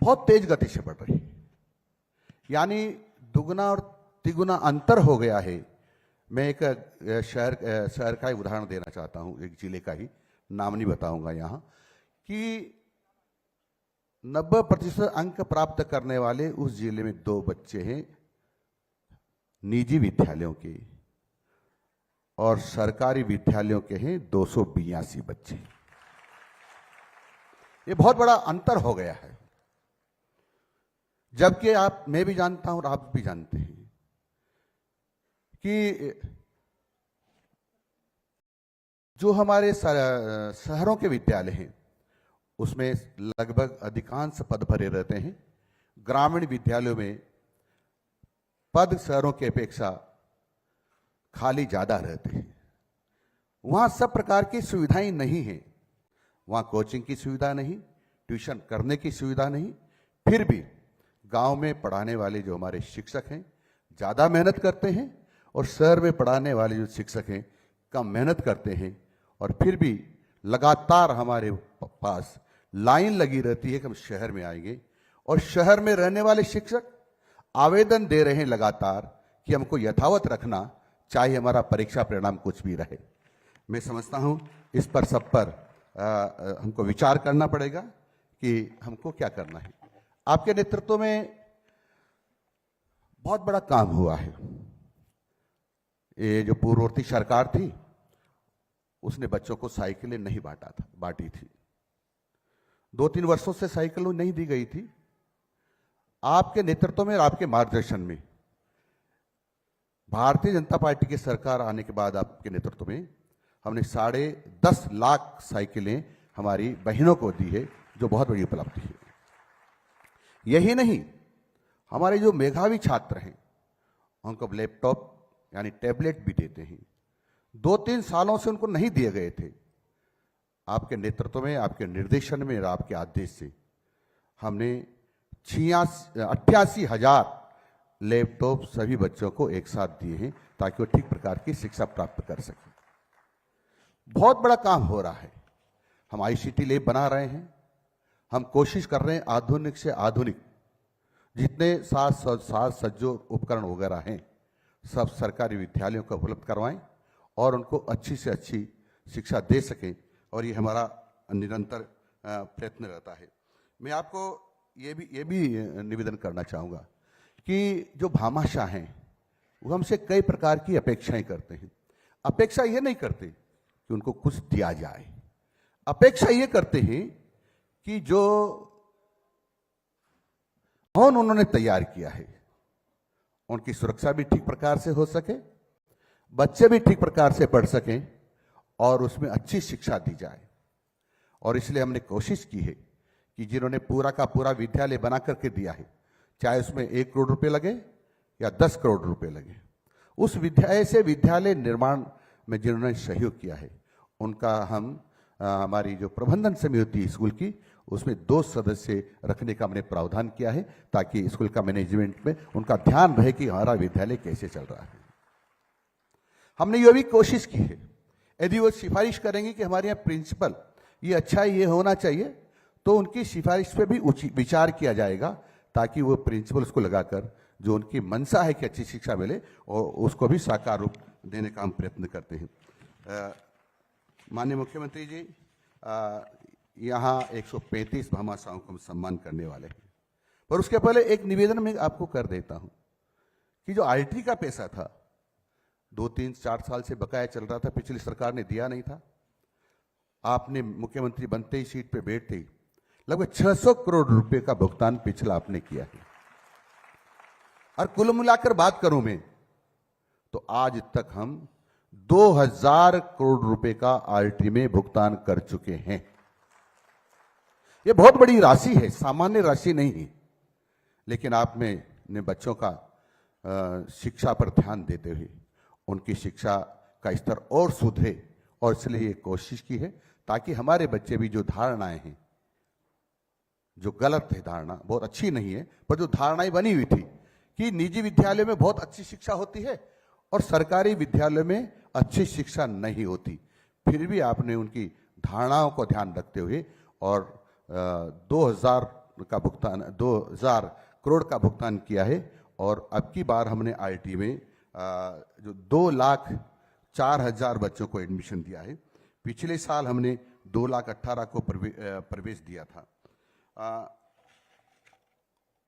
बहुत तेज गति से बढ़ रही है, यानी दुगना और तिगुना अंतर हो गया है। मैं एक शहर का ही उदाहरण देना चाहता हूं, एक जिले का ही, नाम नहीं बताऊंगा यहां, कि 90% अंक प्राप्त करने वाले उस जिले में 2 बच्चे हैं निजी विद्यालयों के, और सरकारी विद्यालयों के हैं 282 बच्चे। ये बहुत बड़ा अंतर हो गया है। जबकि मैं भी जानता हूं और आप भी जानते हैं कि जो हमारे शहरों के विद्यालय हैं उसमें लगभग अधिकांश पद भरे रहते हैं। ग्रामीण विद्यालयों में पद शहरों की अपेक्षा खाली ज्यादा रहते हैं। वहां सब प्रकार की सुविधाएं नहीं है, वहां कोचिंग की सुविधा नहीं, ट्यूशन करने की सुविधा नहीं। फिर भी गांव में पढ़ाने वाले जो हमारे शिक्षक हैं ज्यादा मेहनत करते हैं, और शहर में पढ़ाने वाले जो शिक्षक हैं कम मेहनत करते हैं। और फिर भी लगातार हमारे पास लाइन लगी रहती है कि हम शहर में आएंगे, और शहर में रहने वाले शिक्षक आवेदन दे रहे हैं लगातार कि हमको यथावत रखना, चाहे हमारा परीक्षा परिणाम कुछ भी रहे। मैं समझता हूं इस पर सब पर हमको विचार करना पड़ेगा कि हमको क्या करना है। आपके नेतृत्व में बहुत बड़ा काम हुआ है। ये जो पूर्ववर्ती सरकार थी उसने बच्चों को साइकिलें नहीं बांटी थी। 2-3 वर्षों से साइकिलें नहीं दी गई थी। आपके नेतृत्व में और आपके मार्गदर्शन में भारतीय जनता पार्टी की सरकार आने के बाद आपके नेतृत्व में हमने 10.5 लाख साइकिलें हमारी बहनों को दी है, जो बहुत बड़ी उपलब्धि है। यही नहीं, हमारे जो मेधावी छात्र हैं उनको लैपटॉप यानी टैबलेट भी देते हैं। 2-3 सालों से उनको नहीं दिए गए थे। आपके नेतृत्व में, आपके निर्देशन में और आपके आदेश से हमने 88,000 लैपटॉप सभी बच्चों को एक साथ दिए हैं ताकि वो ठीक प्रकार की शिक्षा प्राप्त कर सकें। बहुत बड़ा काम हो रहा है। हम ICT लैब बना रहे हैं। हम कोशिश कर रहे हैं आधुनिक से आधुनिक जितने साज सज्जो उपकरण वगैरह हैं सब सरकारी विद्यालयों को उपलब्ध करवाएं और उनको अच्छी से अच्छी शिक्षा दे सकें, और ये हमारा निरंतर प्रयत्न रहता है। मैं आपको ये भी निवेदन करना चाहूँगा कि जो भामाशाह हैं वो हमसे कई प्रकार की अपेक्षाएं करते हैं। अपेक्षा ये नहीं करते कि उनको कुछ दिया जाए, अपेक्षा ये करते हैं कि जो भवन उन्होंने तैयार किया है उनकी सुरक्षा भी ठीक प्रकार से हो सके, बच्चे भी ठीक प्रकार से पढ़ सकें और उसमें अच्छी शिक्षा दी जाए। और इसलिए हमने कोशिश की है कि जिन्होंने पूरा का पूरा विद्यालय बना करके दिया है, चाहे उसमें 1 करोड़ रुपए लगे या 10 करोड़ रुपए लगे, उस विद्यालय निर्माण में जिन्होंने सहयोग किया है उनका हम हमारी जो प्रबंधन समिति स्कूल की उसमें 2 सदस्य रखने का हमने प्रावधान किया है ताकि स्कूल का मैनेजमेंट में उनका ध्यान रहे कि हमारा विद्यालय कैसे चल रहा है। हमने ये भी कोशिश की है, यदि वो सिफारिश करेंगे कि हमारे यहाँ प्रिंसिपल ये अच्छा ये होना चाहिए तो उनकी सिफारिश पे भी विचार किया जाएगा ताकि वो प्रिंसिपल उसको लगाकर जो उनकी मंशा है कि अच्छी शिक्षा मिले और उसको भी साकार रूप देने का हम प्रयत्न करते हैं। माननीय मुख्यमंत्री जी, यहाँ 135 भामाशाहों को हम सम्मान करने वाले हैं, पर उसके पहले एक निवेदन मैं आपको कर देता हूं कि जो IT का पैसा था 2-3-4 साल से बकाया चल रहा था, पिछली सरकार ने दिया नहीं था। आपने मुख्यमंत्री बनते ही सीट पे बैठते ही लगभग 600 करोड़ रुपए का भुगतान पिछला आपने किया है। और कुल मिलाकर बात करूं मैं तो आज तक हम 2000 करोड़ रुपए का RT में भुगतान कर चुके हैं। यह बहुत बड़ी राशि है, सामान्य राशि नहीं है, लेकिन आप में ने बच्चों का शिक्षा पर ध्यान देते हुए उनकी शिक्षा का स्तर और सुधरे, और इसलिए ये कोशिश की है ताकि हमारे बच्चे भी जो धारणाएं हैं, जो गलत है धारणा, बहुत अच्छी नहीं है, पर जो धारणाएं बनी हुई थी कि निजी विद्यालय में बहुत अच्छी शिक्षा होती है और सरकारी विद्यालय में अच्छी शिक्षा नहीं होती, फिर भी आपने उनकी धारणाओं को ध्यान रखते हुए और 2000 का भुगतान 2000 करोड़ का भुगतान किया है। और अब की बार हमने आईआईटी में जो 2,04,000 बच्चों को एडमिशन दिया है। पिछले साल हमने 2,18,000 को प्रवेश दिया था।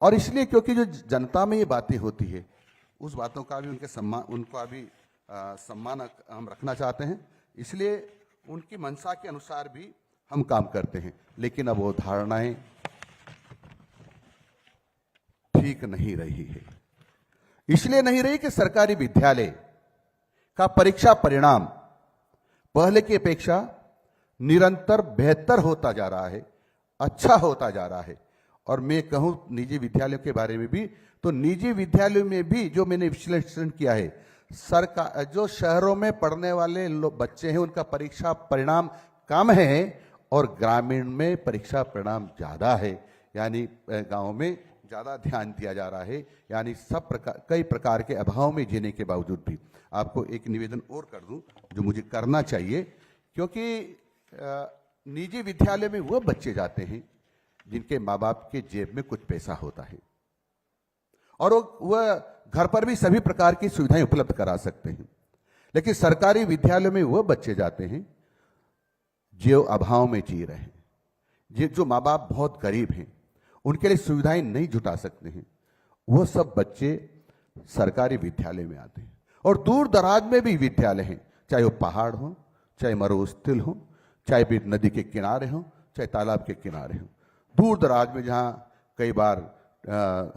और इसलिए क्योंकि जो जनता में ये बातें होती है, उस बातों का भी उनका भी सम्मान हम रखना चाहते हैं, इसलिए उनकी मंशा के अनुसार भी हम काम करते हैं। लेकिन अब वो धारणाएं ठीक नहीं रही है। इसलिए नहीं रही कि सरकारी विद्यालय का परीक्षा परिणाम पहले की अपेक्षा निरंतर बेहतर होता जा रहा है, अच्छा होता जा रहा है। और मैं कहूं निजी विद्यालयों के बारे में भी, तो निजी विद्यालयों में भी जो मैंने विश्लेषण किया है, सरकार जो शहरों में पढ़ने वाले बच्चे हैं उनका परीक्षा परिणाम कम है और ग्रामीण में परीक्षा परिणाम ज्यादा है। यानी गांव में ज्यादा ध्यान दिया जा रहा है। यानी कई प्रकार के अभाव में जीने के बावजूद भी। आपको एक निवेदन और कर दूं जो मुझे करना चाहिए, क्योंकि निजी विद्यालय में वो बच्चे जाते हैं जिनके माँ बाप के जेब में कुछ पैसा होता है और वह घर पर भी सभी प्रकार की सुविधाएं उपलब्ध करा सकते हैं। लेकिन सरकारी विद्यालयों में वह बच्चे जाते हैं जो अभाव में जी रहे हैं, जो माँ बाप बहुत गरीब हैं, उनके लिए सुविधाएं नहीं जुटा सकते हैं। वो सब बच्चे सरकारी विद्यालय में आते हैं। और दूर दराज में भी विद्यालय हैं, चाहे वो पहाड़ हो, चाहे मरुस्थल हो, चाहे भी नदी के किनारे हो, चाहे तालाब के किनारे हो। दूर दराज में जहाँ कई बार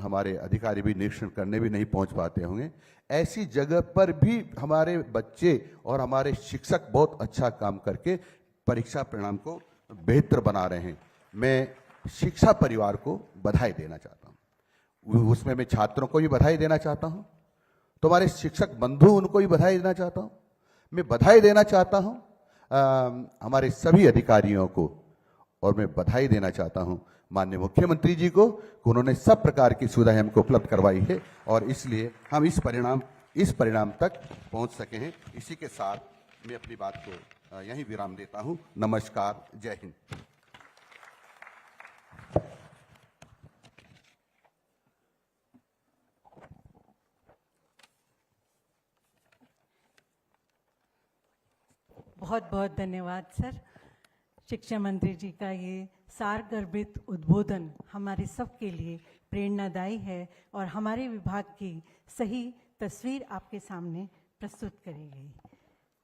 हमारे अधिकारी भी निरीक्षण करने भी नहीं पहुंच पाते होंगे, ऐसी जगह पर भी हमारे बच्चे और हमारे शिक्षक बहुत अच्छा काम करके परीक्षा परिणाम को बेहतर बना रहे हैं। मैं शिक्षा परिवार को बधाई देना चाहता हूं। उसमें मैं छात्रों को भी बधाई देना चाहता हूं, तुम्हारे शिक्षक बंधु उनको भी बधाई देना चाहता हूं। मैं बधाई देना चाहता हूं हमारे सभी अधिकारियों को, और मैं बधाई देना चाहता हूं माननीय मुख्यमंत्री जी को कि उन्होंने सब प्रकार की सुविधाएं हमको उपलब्ध करवाई है और इसलिए हम इस परिणाम तक पहुंच सके हैं। इसी के साथ मैं अपनी बात को यहीं विराम देता हूं। नमस्कार, जय हिंद। बहुत बहुत धन्यवाद सर। शिक्षा मंत्री जी का ये सारगर्भित उद्बोधन हमारे सब के लिए प्रेरणादायी है और हमारे विभाग की सही तस्वीर आपके सामने प्रस्तुत करेगी।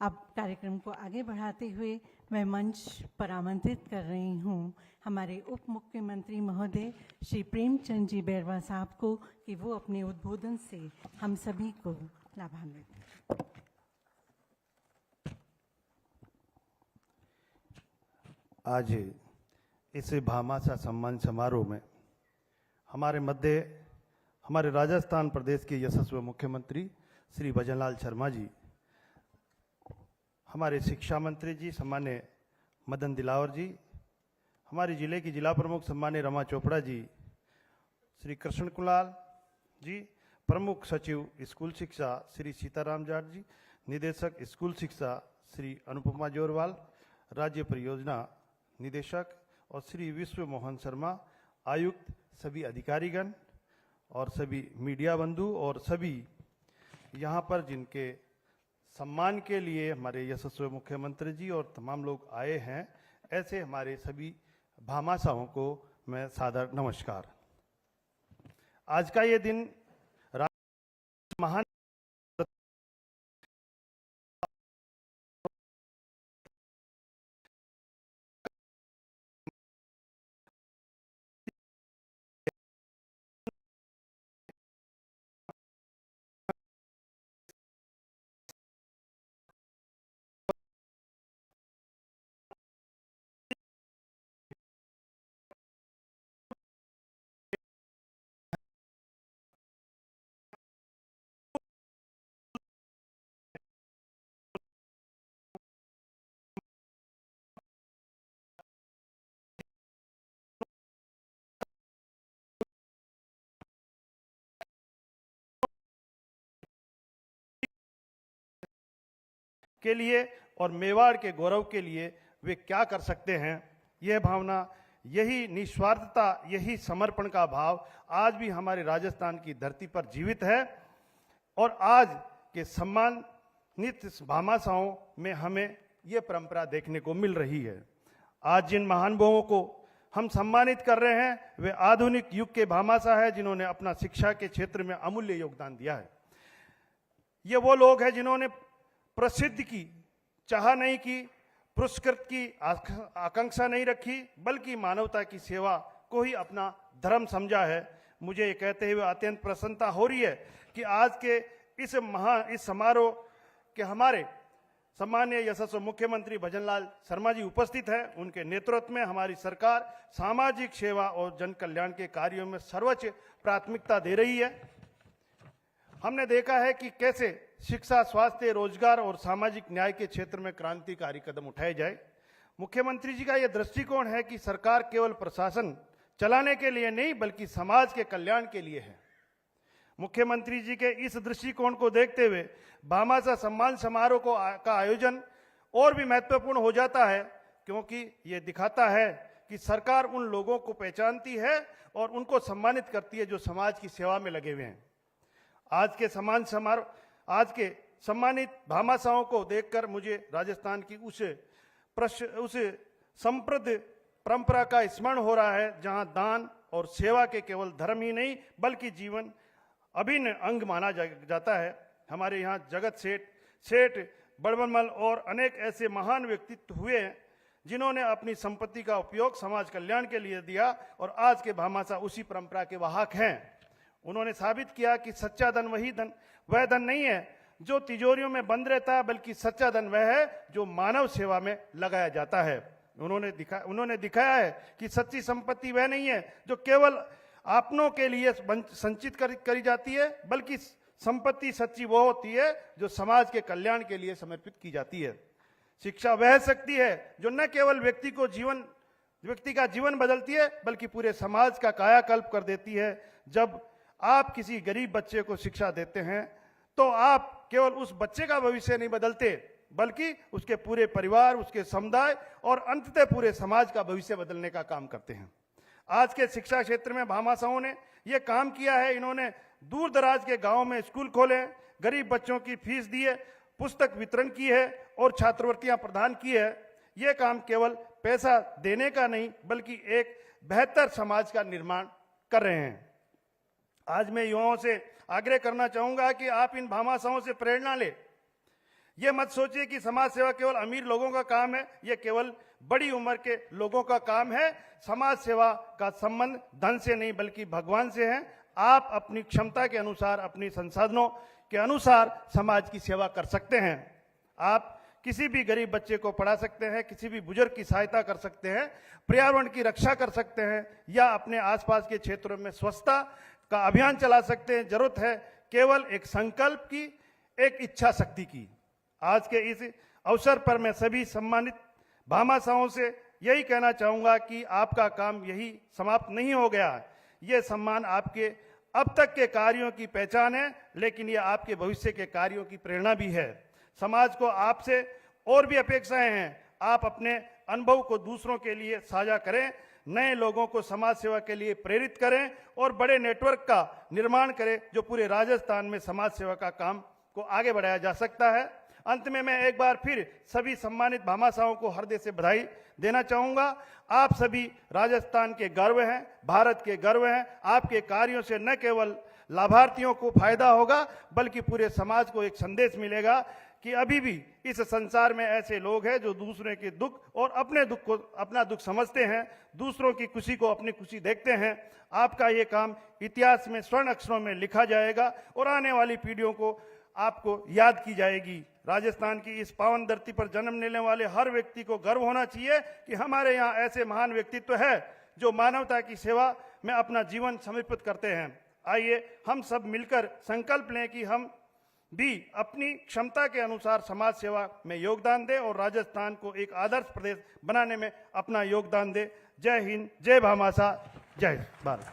अब कार्यक्रम को आगे बढ़ाते हुए मैं मंच पर आमंत्रित कर रही हूँ हमारे उप मुख्यमंत्री महोदय श्री प्रेमचंद जी बैरवा साहब को कि वो अपने उद्बोधन से हम सभी को लाभान्वित करें। आज इस भामाशाह सम्मान समारोह में हमारे मध्य हमारे राजस्थान प्रदेश के यशस्वी मुख्यमंत्री श्री भजनलाल शर्मा जी, हमारे शिक्षा मंत्री जी सम्मान्य मदन दिलावर जी, हमारे जिले की जिला प्रमुख सम्मान्य रमा चोपड़ा जी, श्री कृष्ण कुलाल जी, प्रमुख सचिव स्कूल शिक्षा श्री सीताराम जाट जी, निदेशक स्कूल शिक्षा श्री अनुपमा जोरवाल, राज्य परियोजना निदेशक और श्री विश्व मोहन शर्मा आयुक्त, सभी अधिकारीगण और सभी मीडिया बंधु और सभी यहाँ पर जिनके सम्मान के लिए हमारे यशस्वी मुख्यमंत्री जी और तमाम लोग आए हैं, ऐसे हमारे सभी भामाशाहों को मैं सादर नमस्कार। आज का ये दिन महान के लिए और मेवाड़ के गौरव के लिए वे क्या कर सकते हैं, यह भावना यही निस्वार्थता, यही समर्पण का भाव आज भी हमारे राजस्थान की धरती पर जीवित है और आज के सम्मानित भामाशाहों में हमें ये परंपरा देखने को मिल रही है। आज जिन महानुभावों को हम सम्मानित कर रहे हैं वे आधुनिक युग के भामाशाह हैं जिन्होंने अपना शिक्षा के क्षेत्र में अमूल्य योगदान दिया है। ये वो लोग हैं जिन्होंने प्रसिद्धि की चाह नहीं की, पुरस्कृत की आकांक्षा नहीं रखी, बल्कि मानवता की सेवा को ही अपना धर्म समझा है। मुझे ये कहते हुए अत्यंत प्रसन्नता हो रही है कि आज के इस समारोह के हमारे सम्मानीय यशस्वी मुख्यमंत्री भजनलाल शर्मा जी उपस्थित हैं। उनके नेतृत्व में हमारी सरकार सामाजिक सेवा और जन कल्याण के कार्यों में सर्वोच्च प्राथमिकता दे रही है। हमने देखा है कि कैसे शिक्षा, स्वास्थ्य, रोजगार और सामाजिक न्याय के क्षेत्र में क्रांतिकारी कदम उठाए जाए। मुख्यमंत्री जी का यह दृष्टिकोण है कि सरकार केवल प्रशासन चलाने के लिए नहीं बल्कि समाज के कल्याण के लिए है। मुख्यमंत्री जी के इस दृष्टिकोण को देखते हुए भामाशाह सम्मान समारोह का आयोजन और भी महत्वपूर्ण हो जाता है, क्योंकि ये दिखाता है कि सरकार उन लोगों को पहचानती है और उनको सम्मानित करती है जो समाज की सेवा में लगे हुए हैं। आज के सम्मानित भामाशाहों को देखकर मुझे राजस्थान की उस संप्रद परंपरा का स्मरण हो रहा है जहां दान और सेवा के केवल धर्म ही नहीं बल्कि जीवन अभिन्न अंग माना जाता है। हमारे यहाँ जगत सेठ बड़बड़मल और अनेक ऐसे महान व्यक्तित्व हुए हैं जिन्होंने अपनी संपत्ति का उपयोग समाज कल्याण के लिए दिया और आज के भामाशाह उसी परंपरा के वाहक हैं। उन्होंने साबित किया कि सच्चा धन वह धन नहीं है जो तिजोरियों में बंद रहता है, बल्कि सच्चा धन वह है जो मानव सेवा में लगाया जाता है। उन्होंने दिखाया है कि सच्ची संपत्ति वह नहीं है जो केवल अपनों के लिए संचित करी जाती है, बल्कि संपत्ति सच्ची वो होती है जो समाज के कल्याण के लिए समर्पित की जाती है। शिक्षा वह शक्ति है जो न केवल व्यक्ति का जीवन बदलती है बल्कि पूरे समाज का कायाकल्प कर देती है। जब आप किसी गरीब बच्चे को शिक्षा देते हैं तो आप केवल उस बच्चे का भविष्य नहीं बदलते बल्कि उसके पूरे परिवार, उसके समुदाय और अंततः पूरे समाज का भविष्य बदलने का काम करते हैं। आज के शिक्षा क्षेत्र में भामाशाहों ने यह काम किया है। इन्होंने दूर दराज के गांवों में स्कूल खोले, गरीब बच्चों की फीस दी है, पुस्तक वितरण की है और छात्रवृत्तियां प्रदान की है। यह काम केवल पैसा देने का नहीं बल्कि एक बेहतर समाज का निर्माण कर रहे हैं। आज मैं युवाओं से आग्रह करना चाहूंगा कि आप इन भामाशाहों से प्रेरणा लें। यह मत सोचिए कि समाज सेवा केवल अमीर लोगों का काम है, यह केवल बड़ी उम्र के लोगों का काम है। समाज सेवा का संबंध धन से नहीं बल्कि भगवान से है। आप अपनी क्षमता के अनुसार, अपनी संसाधनों के अनुसार समाज की सेवा कर सकते हैं। आप किसी भी गरीब बच्चे को पढ़ा सकते हैं, किसी भी बुजुर्ग की सहायता कर सकते हैं, पर्यावरण की रक्षा कर सकते हैं या अपने आसपास के क्षेत्रों में स्वच्छता का अभियान चला सकते हैं। जरूरत है केवल एक संकल्प की, एक इच्छा शक्ति की। आज के इस अवसर पर मैं सभी सम्मानित भामाशाहों से यही कहना चाहूंगा कि आपका काम यही समाप्त नहीं हो गया है। यह सम्मान आपके अब तक के कार्यों की पहचान है, लेकिन यह आपके भविष्य के कार्यों की प्रेरणा भी है। समाज को आपसे और भी अपेक्षाएं हैं। आप अपने अनुभव को दूसरों के लिए साझा करें, नए लोगों को समाज सेवा के लिए प्रेरित करें और बड़े नेटवर्क का निर्माण करें जो पूरे राजस्थान में समाज सेवा का काम को आगे बढ़ाया जा सकता है। अंत में मैं एक बार फिर सभी सम्मानित भामाशाहों को हृदय से बधाई देना चाहूंगा। आप सभी राजस्थान के गर्व हैं, भारत के गर्व हैं। आपके कार्यों से न केवल लाभार्थियों को फायदा होगा बल्कि पूरे समाज को एक संदेश मिलेगा कि अभी भी इस संसार में ऐसे लोग हैं जो दूसरे के दुख और अपने दुख को अपना दुख समझते हैं, दूसरों की खुशी को अपनी खुशी देखते हैं। आपका ये काम इतिहास में स्वर्ण अक्षरों में लिखा जाएगा और आने वाली पीढ़ियों को आपको याद की जाएगी। राजस्थान की इस पावन धरती पर जन्म लेने वाले हर व्यक्ति को गर्व होना चाहिए कि हमारे यहाँ ऐसे महान व्यक्तित्व है जो मानवता की सेवा में अपना जीवन समर्पित करते हैं। आइए हम सब मिलकर संकल्प लें कि हम भी अपनी क्षमता के अनुसार समाज सेवा में योगदान दें और राजस्थान को एक आदर्श प्रदेश बनाने में अपना योगदान दें। जय हिंद, जय भामाशाह, जय भारत।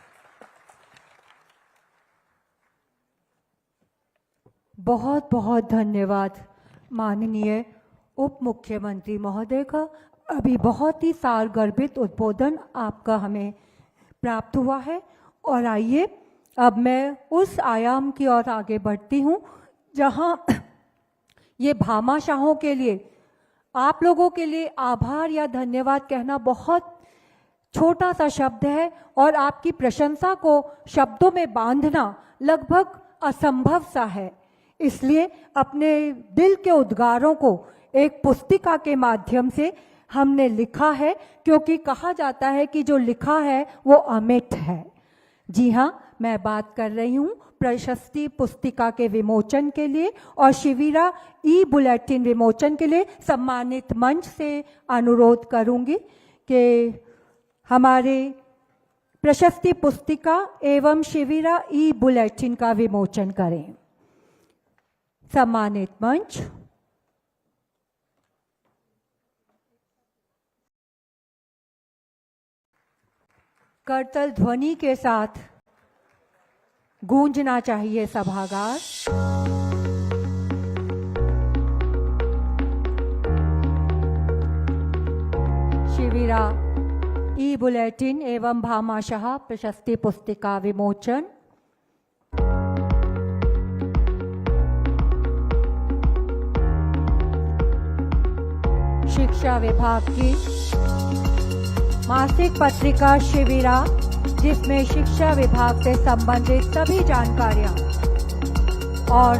बहुत बहुत धन्यवाद माननीय उप मुख्यमंत्री महोदय का। अभी बहुत ही सारगर्भित उद्बोधन आपका हमें प्राप्त हुआ है। और आइए अब मैं उस आयाम की ओर आगे बढ़ती हूँ जहाँ ये भामाशाहों के लिए, आप लोगों के लिए आभार या धन्यवाद कहना बहुत छोटा सा शब्द है और आपकी प्रशंसा को शब्दों में बांधना लगभग असंभव सा है। इसलिए अपने दिल के उद्गारों को एक पुस्तिका के माध्यम से हमने लिखा है, क्योंकि कहा जाता है कि जो लिखा है वो अमिट है। जी हाँ, मैं बात कर रही हूँ प्रशस्ति पुस्तिका के विमोचन के लिए और शिविरा ई बुलेटिन विमोचन के लिए सम्मानित मंच से अनुरोध करूंगी कि हमारे प्रशस्ति पुस्तिका एवं शिविरा ई बुलेटिन का विमोचन करें। सम्मानित मंच। करतल ध्वनि के साथ गूंजना चाहिए सभागार। शिविरा ई बुलेटिन एवं भामाशाह प्रशस्ति पुस्तिका विमोचन। शिक्षा विभाग की मासिक पत्रिका शिविरा, जिसमें शिक्षा विभाग से संबंधित सभी जानकारियां और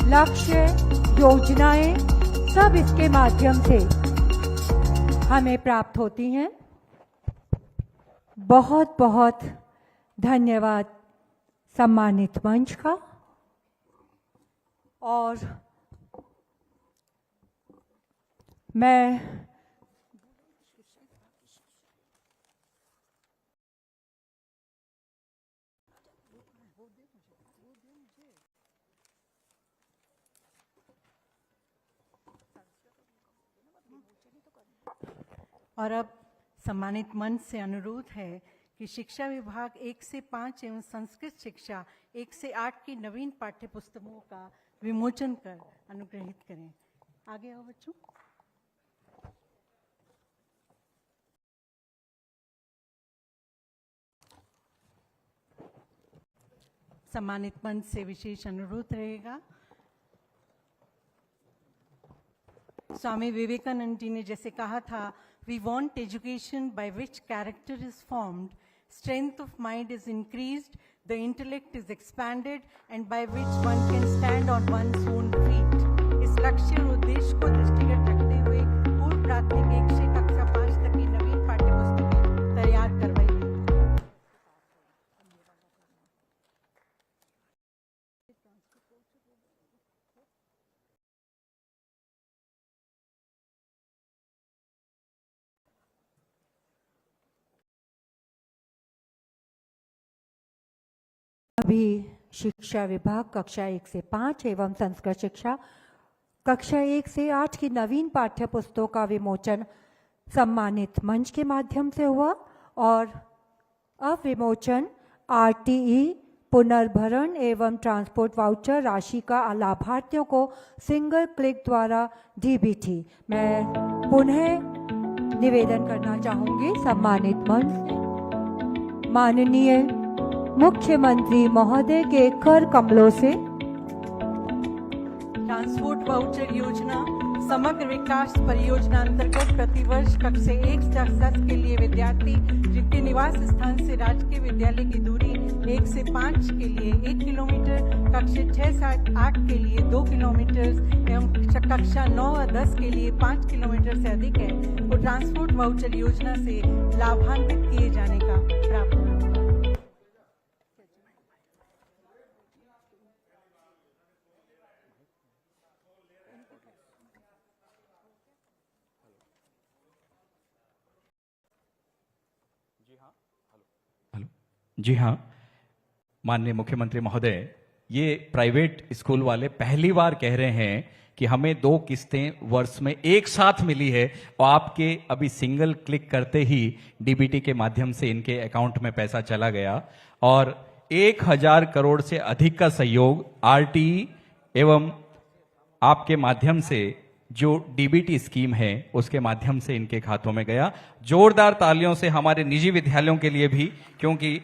लक्ष्य योजनाएं सब इसके माध्यम से हमें प्राप्त होती हैं। बहुत बहुत धन्यवाद सम्मानित मंच का। और मैं और अब सम्मानित मंच से अनुरोध है कि शिक्षा विभाग 1 से 5 एवं संस्कृत शिक्षा 1 से 8 की नवीन पाठ्य पुस्तकों का विमोचन कर अनुग्रहित करें। आगे आओ बच्चों। सम्मानित मंच से विशेष अनुरोध रहेगा। स्वामी विवेकानंद जी ने जैसे कहा था, we want education by which character is formed, strength of mind is increased, the intellect is expanded, and by which one can stand on one's own feet. इस लक्ष्य और उद्देश्य को दृष्टिगत रखते हुए पूर्व प्राथमिक 1 से कक्षा 5 तक की नवीन पाठ्य पुस्तकें तैयार करवाई गई। अभी शिक्षा विभाग कक्षा 1 से 5 एवं संस्कृत शिक्षा कक्षा 1 से 8 की नवीन पाठ्य पुस्तकों का विमोचन सम्मानित मंच के माध्यम से हुआ। और अब विमोचन आरटीई पुनर्भरण एवं ट्रांसपोर्ट वाउचर राशि का लाभार्थियों को सिंगल क्लिक द्वारा डीबीटी। मैं पुनः निवेदन करना चाहूंगी सम्मानित मंच से, माननीय मुख्यमंत्री महोदय के कर कमलों से ट्रांसपोर्ट वाउचर योजना समग्र विकास परियोजना अंतर्गत प्रतिवर्ष कक्षा 1 से 10 के लिए विद्यार्थी जिनके निवास स्थान से राजकीय विद्यालय की दूरी 1 से 5 के लिए 1 किलोमीटर, कक्षा 6 से 8 के लिए 2 किलोमीटर एवं कक्षा 9 और 10 के लिए 5 किलोमीटर से अधिक है, वो ट्रांसपोर्ट वाउचर योजना से लाभान्वित किए जाने का प्रावधान। जी हाँ, माननीय मुख्यमंत्री महोदय, ये प्राइवेट स्कूल वाले पहली बार कह रहे हैं कि हमें 2 किस्तें वर्ष में एक साथ मिली है और आपके अभी सिंगल क्लिक करते ही डीबीटी के माध्यम से इनके अकाउंट में पैसा चला गया और 1000 करोड़ से अधिक का सहयोग आरटीई एवं आपके माध्यम से जो डीबीटी स्कीम है उसके माध्यम से इनके खातों में गया। जोरदार तालियों से हमारे निजी विद्यालयों के लिए भी, क्योंकि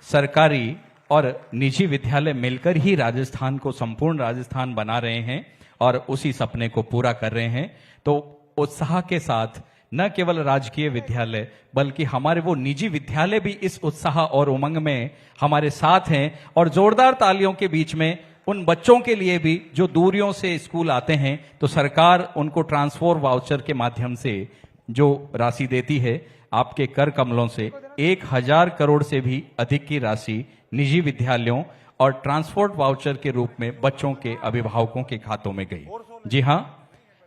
सरकारी और निजी विद्यालय मिलकर ही राजस्थान को संपूर्ण राजस्थान बना रहे हैं और उसी सपने को पूरा कर रहे हैं। तो उत्साह के साथ न केवल राजकीय विद्यालय बल्कि हमारे वो निजी विद्यालय भी इस उत्साह और उमंग में हमारे साथ हैं। और जोरदार तालियों के बीच में उन बच्चों के लिए भी जो दूरियों से स्कूल आते हैं, तो सरकार उनको ट्रांसपोर्ट वाउचर के माध्यम से जो राशि देती है, आपके कर कमलों से 1000 करोड़ से भी अधिक की राशि निजी विद्यालयों और ट्रांसपोर्ट वाउचर के रूप में बच्चों के अभिभावकों के खातों में गई। जी हां,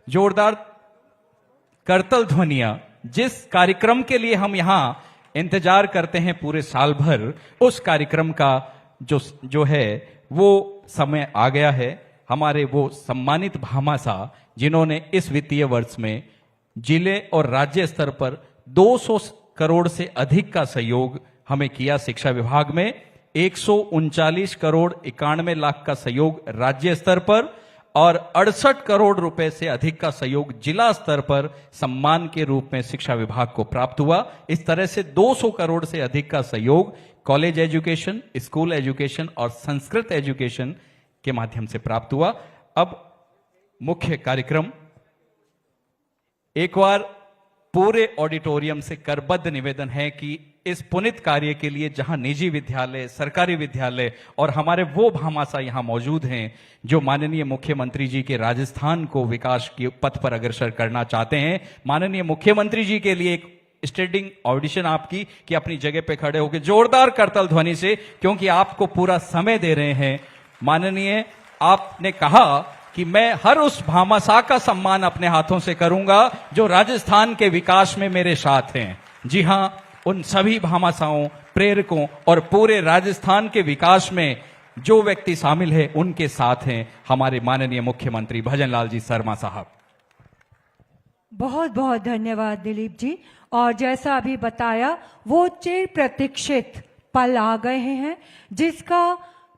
जोरदार करतल ध्वनियां, जिस कार्यक्रम के लिए हम यहां इंतजार करते हैं पूरे साल भर, उस कार्यक्रम का जो है वो समय आ गया है। हमारे वो सम्मानित भामाशाह जिन्होंने इस वित्तीय वर्ष में जिले और राज्य स्तर पर 200 करोड़ से अधिक का सहयोग हमें किया। शिक्षा विभाग में 139 करोड़ 91 लाख का सहयोग राज्य स्तर पर और 68 करोड़ रुपए से अधिक का सहयोग जिला स्तर पर सम्मान के रूप में शिक्षा विभाग को प्राप्त हुआ। इस तरह से 200 करोड़ से अधिक का सहयोग कॉलेज एजुकेशन, स्कूल एजुकेशन और संस्कृत एजुकेशन के माध्यम से प्राप्त हुआ। अब मुख्य कार्यक्रम, एक बार पूरे ऑडिटोरियम से करबद्ध निवेदन है कि इस पुनित कार्य के लिए जहां निजी विद्यालय, सरकारी विद्यालय और हमारे वो भामाशाह यहां मौजूद हैं जो माननीय मुख्यमंत्री जी के राजस्थान को विकास के पथ पर अग्रसर करना चाहते हैं, माननीय मुख्यमंत्री जी के लिए एक स्टैंडिंग ऑडिशन आपकी कि अपनी जगह पे खड़े होकर जोरदार करतल ध्वनि से, क्योंकि आपको पूरा समय दे रहे हैं। माननीय, आपने कहा कि मैं हर उस भामाशाह का सम्मान अपने हाथों से करूंगा जो राजस्थान के विकास में मेरे साथ हैं। जी हां, उन सभी भामाशाहों, प्रेरकों और पूरे राजस्थान के विकास में जो व्यक्ति शामिल है उनके साथ हैं हमारे माननीय मुख्यमंत्री भजन लाल जी शर्मा साहब। बहुत बहुत धन्यवाद दिलीप जी। और जैसा अभी बताया, वो चिर प्रतीक्षित पल आ गए हैं जिसका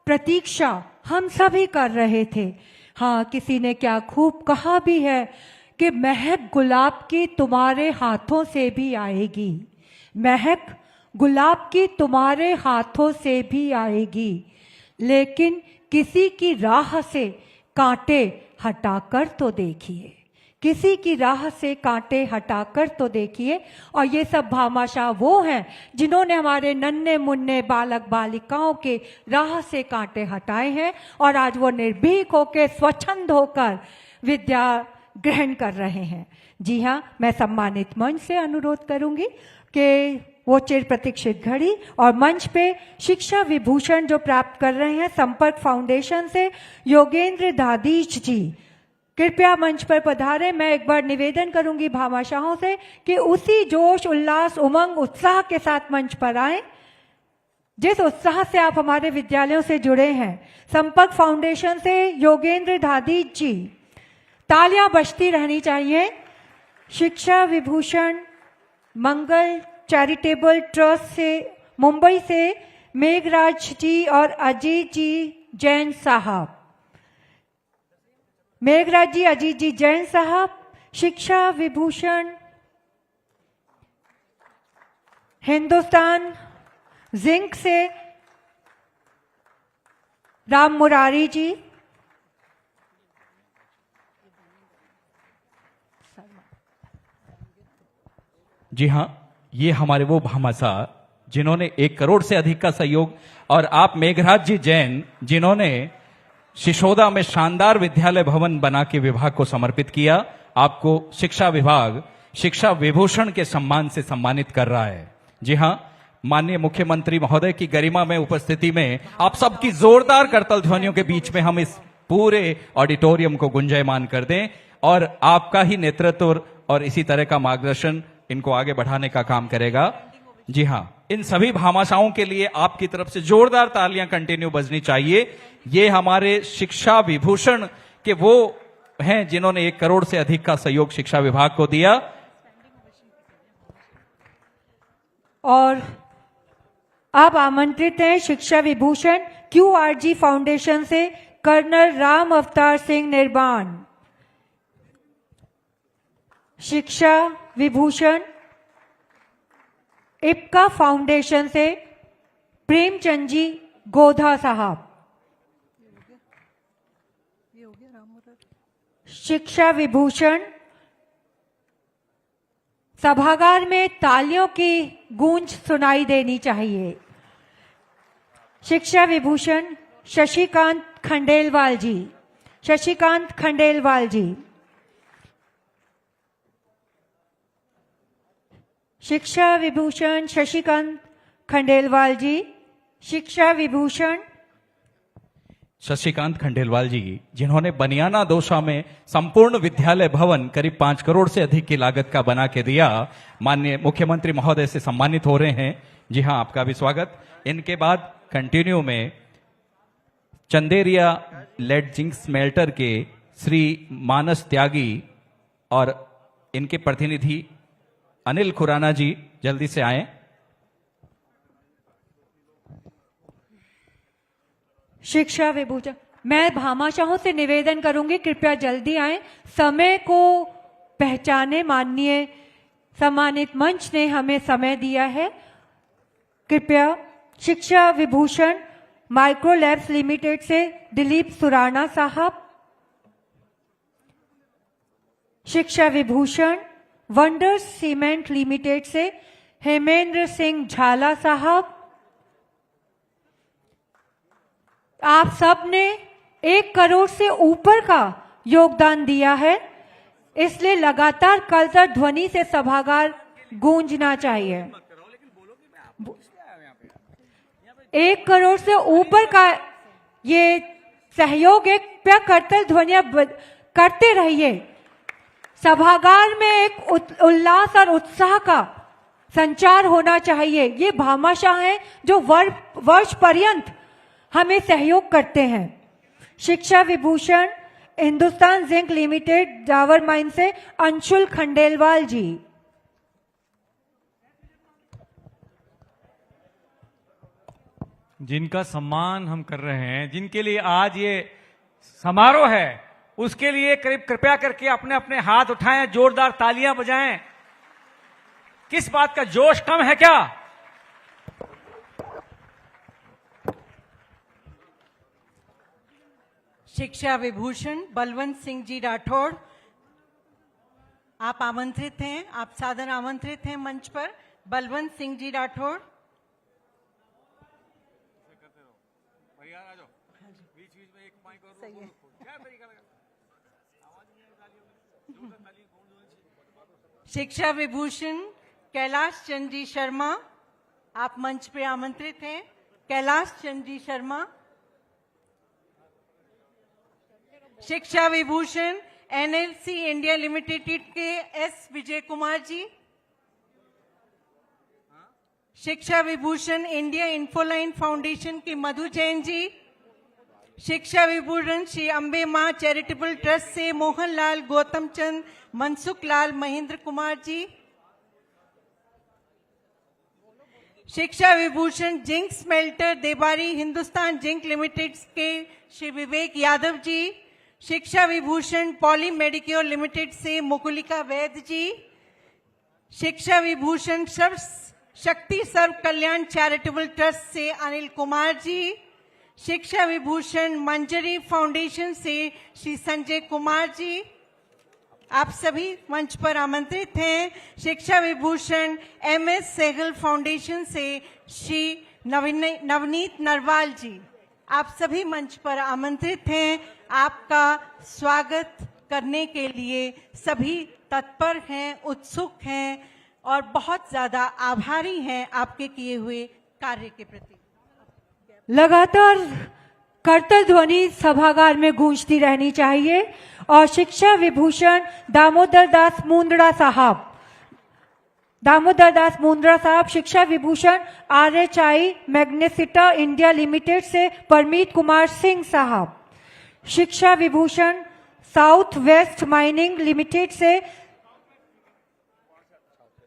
प्रतीक्षा हम सभी कर रहे थे। हाँ, किसी ने क्या खूब कहा भी है कि महक गुलाब की तुम्हारे हाथों से भी आएगी, महक गुलाब की तुम्हारे हाथों से भी आएगी, लेकिन किसी की राह से कांटे हटाकर तो देखिए, किसी की राह से कांटे हटाकर तो देखिए। और ये सब भामाशाह वो हैं जिन्होंने हमारे नन्हे मुन्ने बालक बालिकाओं के राह से कांटे हटाए हैं और आज वो निर्भीक होकर, स्वच्छंद होकर विद्या ग्रहण कर रहे हैं। जी हाँ, मैं सम्मानित मंच से अनुरोध करूंगी कि वो चिर प्रतीक्षित घड़ी और मंच पे शिक्षा विभूषण जो प्राप्त कर रहे हैं संपर्क फाउंडेशन से योगेंद्र दादीच जी, कृपया मंच पर पधारें। मैं एक बार निवेदन करूंगी भामाशाहों से कि उसी जोश, उल्लास, उमंग, उत्साह के साथ मंच पर आएं जिस उत्साह से आप हमारे विद्यालयों से जुड़े हैं। संपर्क फाउंडेशन से योगेंद्र दादीच जी, तालियां बजती रहनी चाहिए। शिक्षा विभूषण मंगल चैरिटेबल ट्रस्ट से मुंबई से मेघराज जी और अजीत जी जैन साहब, मेघराज जी, अजीत जी जैन साहब। शिक्षा विभूषण हिंदुस्तान जिंक से राम मुरारी जी, जी हां, ये हमारे वो भामाशाह जिन्होंने 1 करोड़ से अधिक का सहयोग, और आप मेघराज जी जैन जिन्होंने शिशोदा में शानदार विद्यालय भवन बना के विभाग को समर्पित किया। आपको शिक्षा विभाग शिक्षा विभूषण के सम्मान से सम्मानित कर रहा है। जी हां, माननीय मुख्यमंत्री महोदय की गरिमा में उपस्थिति में आप सबकी जोरदार करतल ध्वनियों के बीच में हम इस पूरे ऑडिटोरियम को गुंजायमान कर दें और आपका ही नेतृत्व और इसी तरह का मार्गदर्शन इनको आगे बढ़ाने का काम करेगा। जी हां, इन सभी भामाशाहों के लिए आपकी तरफ से जोरदार तालियां कंटिन्यू बजनी चाहिए। ये हमारे शिक्षा विभूषण के वो हैं जिन्होंने 1 करोड़ से अधिक का सहयोग शिक्षा विभाग को दिया। और अब आमंत्रित हैं शिक्षा विभूषण QRG फाउंडेशन से कर्नल राम अवतार सिंह निर्वाण। शिक्षा विभूषण इप्का फाउंडेशन से प्रेमचंद जी गोधा साहब। शिक्षा विभूषण, सभागार में तालियों की गूंज सुनाई देनी चाहिए। शिक्षा विभूषण शशिकांत खंडेलवाल जी। शशिकांत खंडेलवाल जी। शिक्षा विभूषण शशिकांत खंडेलवाल जी। शिक्षा विभूषण शशिकांत खंडेलवाल जी, जिन्होंने बनियाना दौसा में संपूर्ण विद्यालय भवन करीब 5 करोड़ से अधिक की लागत का बना के दिया, माननीय मुख्यमंत्री महोदय से सम्मानित हो रहे हैं। जी हां, आपका भी स्वागत। इनके बाद कंटिन्यू में चंदेरिया लेड जिंक स्मेल्टर के श्री मानस त्यागी और इनके प्रतिनिधि अनिल खुराना जी जल्दी से आए। शिक्षा विभूषण, मैं भामाशाहों से निवेदन करूंगी कृपया जल्दी आएं, समय को पहचाने। माननीय सम्मानित मंच ने हमें समय दिया है। कृपया शिक्षा विभूषण माइक्रो लैब्स लिमिटेड से दिलीप सुराना साहब। Shiksha Vibhushan wonders cement limited से हेमेंद्र सिंह झाला साहब। आप सब ने 1 करोड़ से ऊपर का योगदान दिया है, इसलिए लगातार करतल ध्वनि से सभागार गूंजना चाहिए। 1 करोड़ से ऊपर का ये सहयोग, एक पे करतल ध्वनियां करते रहिए। सभागार में एक उल्लास और उत्साह का संचार होना चाहिए। ये भामाशाह हैं जो वर्ष पर्यंत हमें सहयोग करते हैं। शिक्षा विभूषण हिंदुस्तान जिंक लिमिटेड जावर माइन से अंशुल खंडेलवाल जी। जिनका सम्मान हम कर रहे हैं, जिनके लिए आज ये समारोह है, उसके लिए कृपया करके अपने अपने हाथ उठाएं, जोरदार तालियां बजाएं। किस बात का जोश कम है क्या? शिक्षा विभूषण बलवंत सिंह जी राठौड़, आप आमंत्रित हैं, आप सादर आमंत्रित हैं मंच पर। बलवंत सिंह जी राठौड़। शिक्षा विभूषण कैलाश चंद जी शर्मा, आप मंच पे आमंत्रित हैं। कैलाश चंद जी शर्मा। शिक्षा विभूषण एनएलसी इंडिया लिमिटेड के एस विजय कुमार जी। शिक्षा विभूषण इंडिया इन्फोलाइन फाउंडेशन के मधु जैन जी। शिक्षा विभूषण श्री अंबे मां चैरिटेबल ट्रस्ट से मोहनलाल गौतम चंद मनसुख लाल महेंद्र कुमार जी। शिक्षा Vibhushan zinc smelter Debari Hindustan Zinc limited के श्री विवेक यादव जी। शिक्षा विभूषण पॉली मेडिक्योर लिमिटेड से मुकुलिका वैद्य जी। शिक्षा विभूषण सर्व शक्ति सर्व कल्याण चैरिटेबल ट्रस्ट से अनिल कुमार जी। शिक्षा विभूषण मंजरी फाउंडेशन से श्री संजय कुमार जी। आप सभी मंच पर आमंत्रित हैं। शिक्षा विभूषण एमएस सहगल फाउंडेशन से श्री नवनीत नरवाल जी, आप सभी मंच पर आमंत्रित हैं। आपका स्वागत करने के लिए सभी तत्पर हैं, उत्सुक हैं और बहुत ज्यादा आभारी हैं आपके किए हुए कार्य के प्रति। लगातार करतल ध्वनि सभागार में गूंजती रहनी चाहिए। और शिक्षा विभूषण दामोदर दास मुंदड़ा साहब। दामोदर दास मुंदड़ा साहब Shiksha Vibhushan RHI Magnesita India limited से परमीत कुमार सिंह साहब। Shiksha Vibhushan south west mining limited से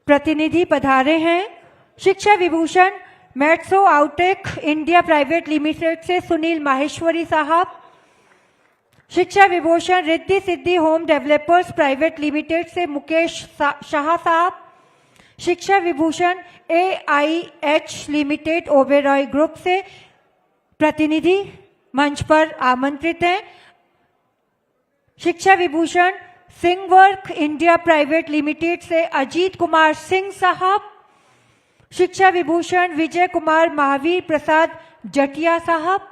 प्रतिनिधि पधारे हैं। Shiksha Vibhushan metro Outotec India private limited से सुनील माहेश्वरी साहब। Shiksha Vibhushan Riddhi Siddhi home developers private limited से मुकेश शाह साहब, Shiksha Vibhushan AIH limited Oberoi group से प्रतिनिधि मंच पर आमंत्रित हैं। शिक्षा विभूषण सिंहवर्क इंडिया प्राइवेट लिमिटेड से अजीत कुमार सिंह साहब, शिक्षा विभूषण विजय कुमार महावीर प्रसाद जटिया साहब,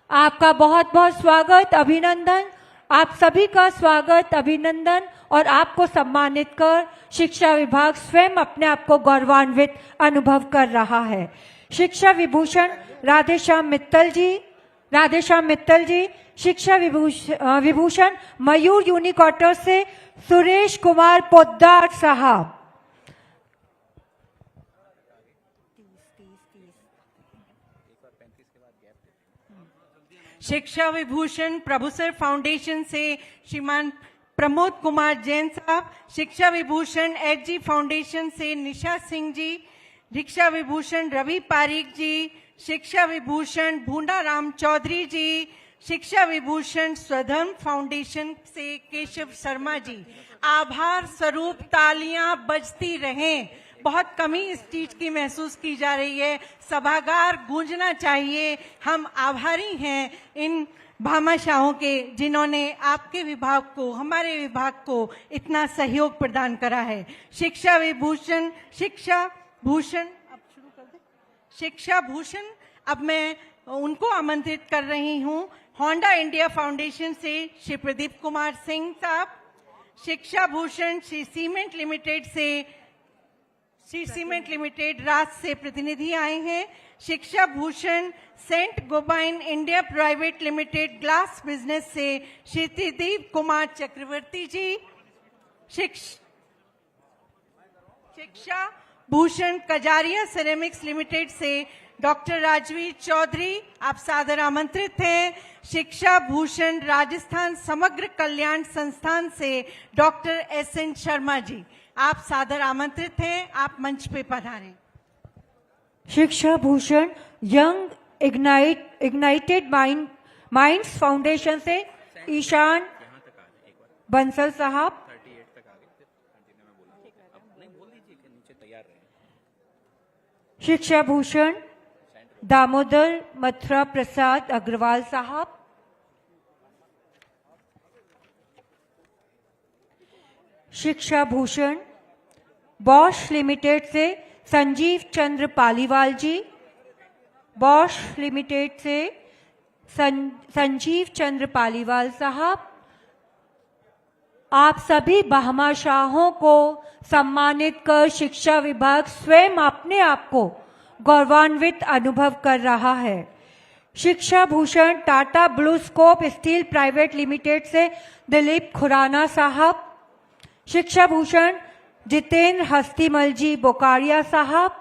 आपका बहुत बहुत स्वागत, अभिनंदन। आप सभी का स्वागत, अभिनंदन। और आपको सम्मानित कर शिक्षा विभाग स्वयं अपने आप को गौरवान्वित अनुभव कर रहा है। शिक्षा विभूषण राधेश्याम मित्तल जी, शिक्षा विभूषण मयूर यूनिकॉर्टर से सुरेश कुमार पोद्दार साहब, शिक्षा विभूषण प्रभुसर फाउंडेशन से श्रीमान प्रमोद कुमार जैन साहब, शिक्षा विभूषण HG फाउंडेशन से निशा सिंह जी, शिक्षा विभूषण रवि पारीक जी, शिक्षा विभूषण भूंडा राम चौधरी जी, शिक्षा विभूषण स्वधर्म फाउंडेशन से केशव शर्मा जी। आभार स्वरूप तालियां बजती रहें। बहुत कमी इस चीज की महसूस की जा रही है, सभागार गूंजना चाहिए। हम आभारी हैं इन भामाशाहों के जिन्होंने आपके विभाग को, हमारे विभाग को इतना सहयोग प्रदान करा है। शिक्षा भूषण अब शुरू कर दें। शिक्षा भूषण अब मैं उनको आमंत्रित कर रही हूं। होंडा इंडिया फाउंडेशन से श्री प्रदीप कुमार सिंह साहब, शिक्षा भूषण श्री सीमेंट लिमिटेड राज से प्रतिनिधि आए हैं। Shiksha Bhushan saint Gobain India private limited glass business से श्री त्रिदीप कुमार चक्रवर्ती जी। शिक्षा भूषण कजारिया सेरेमिक्स लिमिटेड से डॉक्टर राजवीर चौधरी, आप सादर आमंत्रित हैं। शिक्षा भूषण राजस्थान समग्र कल्याण संस्थान से डॉक्टर SN शर्मा जी, आप सादर आमंत्रित हैं। आप मंच पे पधारें। शिक्षा Bhushan young ignited minds foundation से ईशान बंसल साहब, शिक्षा भूषण दामोदर मथुरा प्रसाद अग्रवाल साहब, शिक्षा भूषण बॉश लिमिटेड से संजीव चंद्र पालीवाल जी, बॉश लिमिटेड से संजीव चंद्र पालीवाल साहब। आप सभी भामाशाहों को सम्मानित कर शिक्षा विभाग स्वयं अपने आप को गौरवान्वित अनुभव कर रहा है। शिक्षा Bhushan Tata blue scope steel private limited से दिलीप खुराना साहब, शिक्षा भूषण जितेंद्र हस्तीमल जी बोकारिया साहब,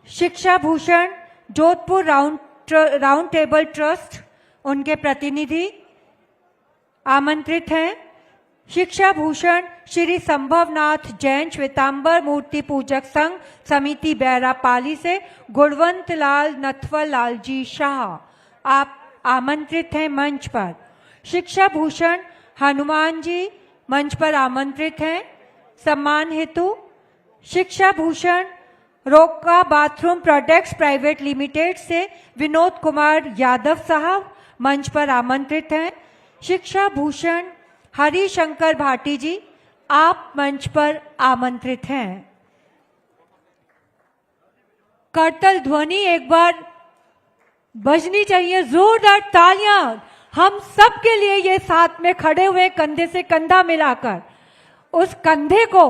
Shiksha Bhushan Jodhpur round table trust उनके प्रतिनिधि आमंत्रित हैं। शिक्षा भूषण श्री संभवनाथ जैन श्वेतांबर मूर्ति पूजक संघ समिति बैरापाली से गुणवंत लाल नथवल लाल जी शाह, आप आमंत्रित हैं मंच पर। शिक्षा भूषण हनुमान जी मंच पर आमंत्रित हैं सम्मान हेतु। शिक्षा भूषण रोका बाथरूम प्रोडक्ट्स प्राइवेट लिमिटेड से विनोद कुमार यादव साहब मंच पर आमंत्रित हैं। शिक्षा भूषण हरिशंकर भाटी जी, आप मंच पर आमंत्रित हैं। करतल ध्वनि एक बार बजनी चाहिए, जोरदार तालियां हम सब के लिए। ये साथ में खड़े हुए कंधे से कंधा मिलाकर उस कंधे को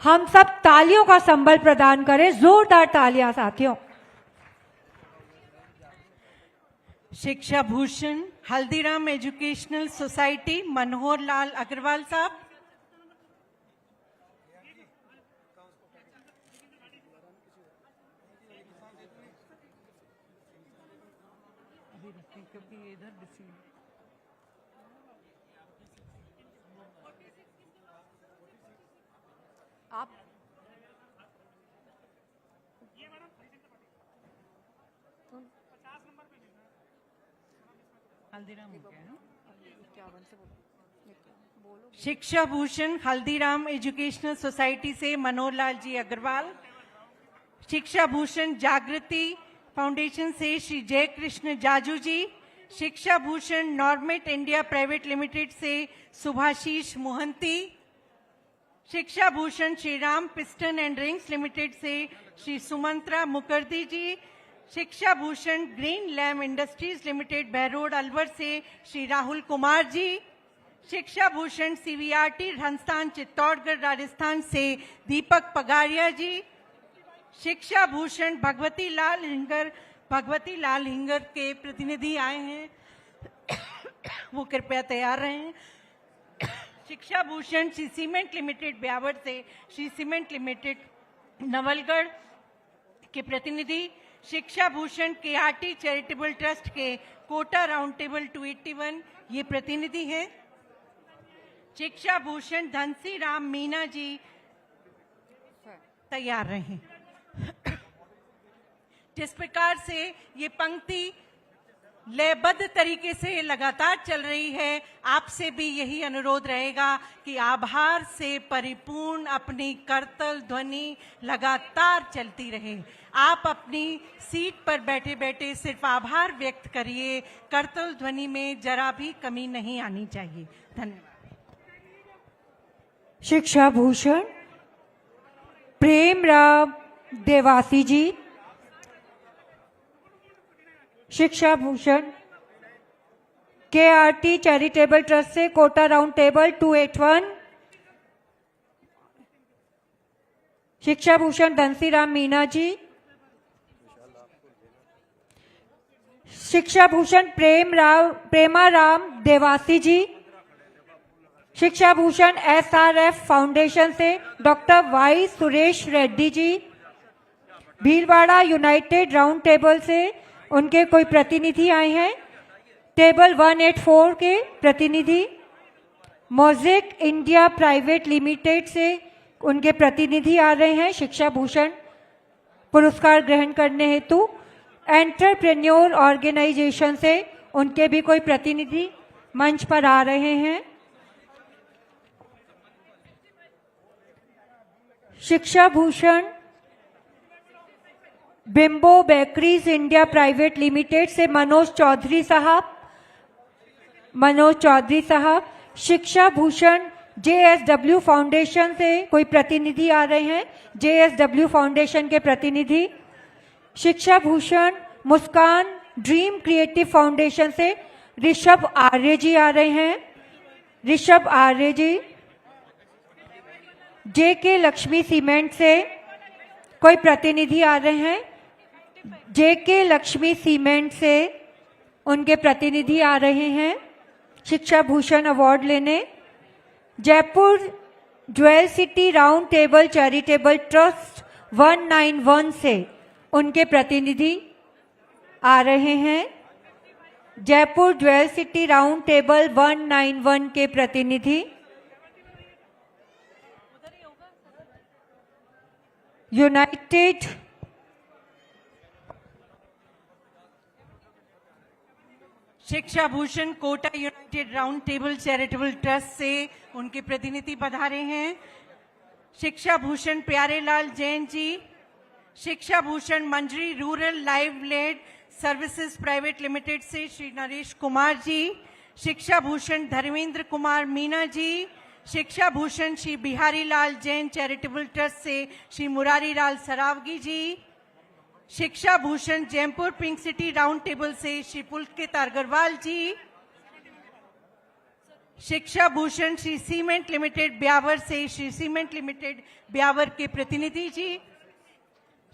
हम सब तालियों का संबल प्रदान करें। जोरदार तालियां साथियों। शिक्षा भूषण हल्दीराम एजुकेशनल सोसाइटी मनोहर लाल अग्रवाल साहब, आप हल्दीराम हो गया है। शिक्षा भूषण हल्दीराम एजुकेशनल सोसाइटी से मनोहर लाल जी अग्रवाल, शिक्षा भूषण जागृति फाउंडेशन से श्री जय कृष्ण जाजू जी, Shiksha Bhushan नॉर्मेट India private limited से सुभाशीष मोहंती, शिक्षा Bhushan Shri Ram piston and rings limited से Shri Sumantra Mukherjee ji, Shiksha Bhushan green lamp industries limited Behror Alwar से श्री राहुल कुमार जी, शिक्षा भूषण सीवीआरटी संस्थान चित्तौड़गढ़ राजस्थान से दीपक पगारिया जी, शिक्षा भूषण भगवती लाल हिंगर के प्रतिनिधि आए हैं, वो कृपया तैयार रहें। शिक्षा भूषण श्री सीमेंट लिमिटेड ब्यावर से श्री सीमेंट लिमिटेड नवलगढ़ के प्रतिनिधि, शिक्षा भूषण केआरटी चैरिटेबल ट्रस्ट के कोटा राउंड टेबल 281 ये प्रतिनिधि हैं। शिक्षा भूषण धनसी राम मीना जी तैयार रहें। जिस प्रकार से ये पंक्ति लयबद्ध तरीके से लगातार चल रही है, आपसे भी यही अनुरोध रहेगा कि आभार से परिपूर्ण अपनी करतल ध्वनि लगातार चलती रहे। आप अपनी सीट पर बैठे बैठे सिर्फ आभार व्यक्त करिए, करतल ध्वनि में जरा भी कमी नहीं आनी चाहिए। धन्यवाद। शिक्षा भूषण प्रेमराव देवासी जी, Shiksha Bhushan KRT charitable Trust से कोटा राउंड टेबल 281, शिक्षा भूषण धनसीराम मीना जी, शिक्षा भूषण प्रेमाराम देवासी जी, शिक्षा भूषण एसआरएफ फाउंडेशन से doctor Y Suresh Reddy ji, Bhilwara United Round table से उनके कोई प्रतिनिधि आए हैं, टेबल 184 के प्रतिनिधि, मोज़ेक इंडिया प्राइवेट लिमिटेड से उनके प्रतिनिधि आ रहे हैं शिक्षा भूषण पुरस्कार ग्रहण करने हेतु, एंटरप्रेन्योर ऑर्गेनाइजेशन से उनके भी कोई प्रतिनिधि मंच पर आ रहे हैं। Shiksha Bhushan bimbo bakeries India private limited से मनोज चौधरी साहब, शिक्षा भूषण जेएसडब्ल्यू फाउंडेशन से कोई प्रतिनिधि आ रहे हैं, जेएसडब्ल्यू फाउंडेशन के प्रतिनिधि, शिक्षा भूषण मुस्कान ड्रीम क्रिएटिव फाउंडेशन से ऋषभ आर्य जी आ रहे हैं, ऋषभ आर्य जी, जेके लक्ष्मी सीमेंट से कोई प्रतिनिधि आ रहे हैं, जेके लक्ष्मी सीमेंट से उनके प्रतिनिधि आ रहे हैं शिक्षा भूषण अवार्ड लेने, Jaipur Jewel City Round Table Charitable Trust 191 से उनके प्रतिनिधि आ रहे हैं, Jaipur Jewel City Round Table 191 के प्रतिनिधि, United Shiksha Bhushan Kota United Round Table Charitable Trust से उनके प्रतिनिधि पधारे हैं, Shiksha Bhushan Pyarelal Jain ji, Shiksha Bhushan Manjari rural livelihood services private limited से श्री नरेश कुमार जी, शिक्षा भूषण धर्मेंद्र कुमार मीना जी, शिक्षा भूषण श्री बिहारी लाल जैन चैरिटेबल ट्रस्ट से श्री मुरारी लाल सरावगी जी, Shiksha Bhushan Jaipur pink city Round table से श्री पुलकित अग्रवाल जी, शिक्षा भूषण श्री सीमेंट लिमिटेड ब्यावर से श्री सीमेंट लिमिटेड ब्यावर के प्रतिनिधि जी,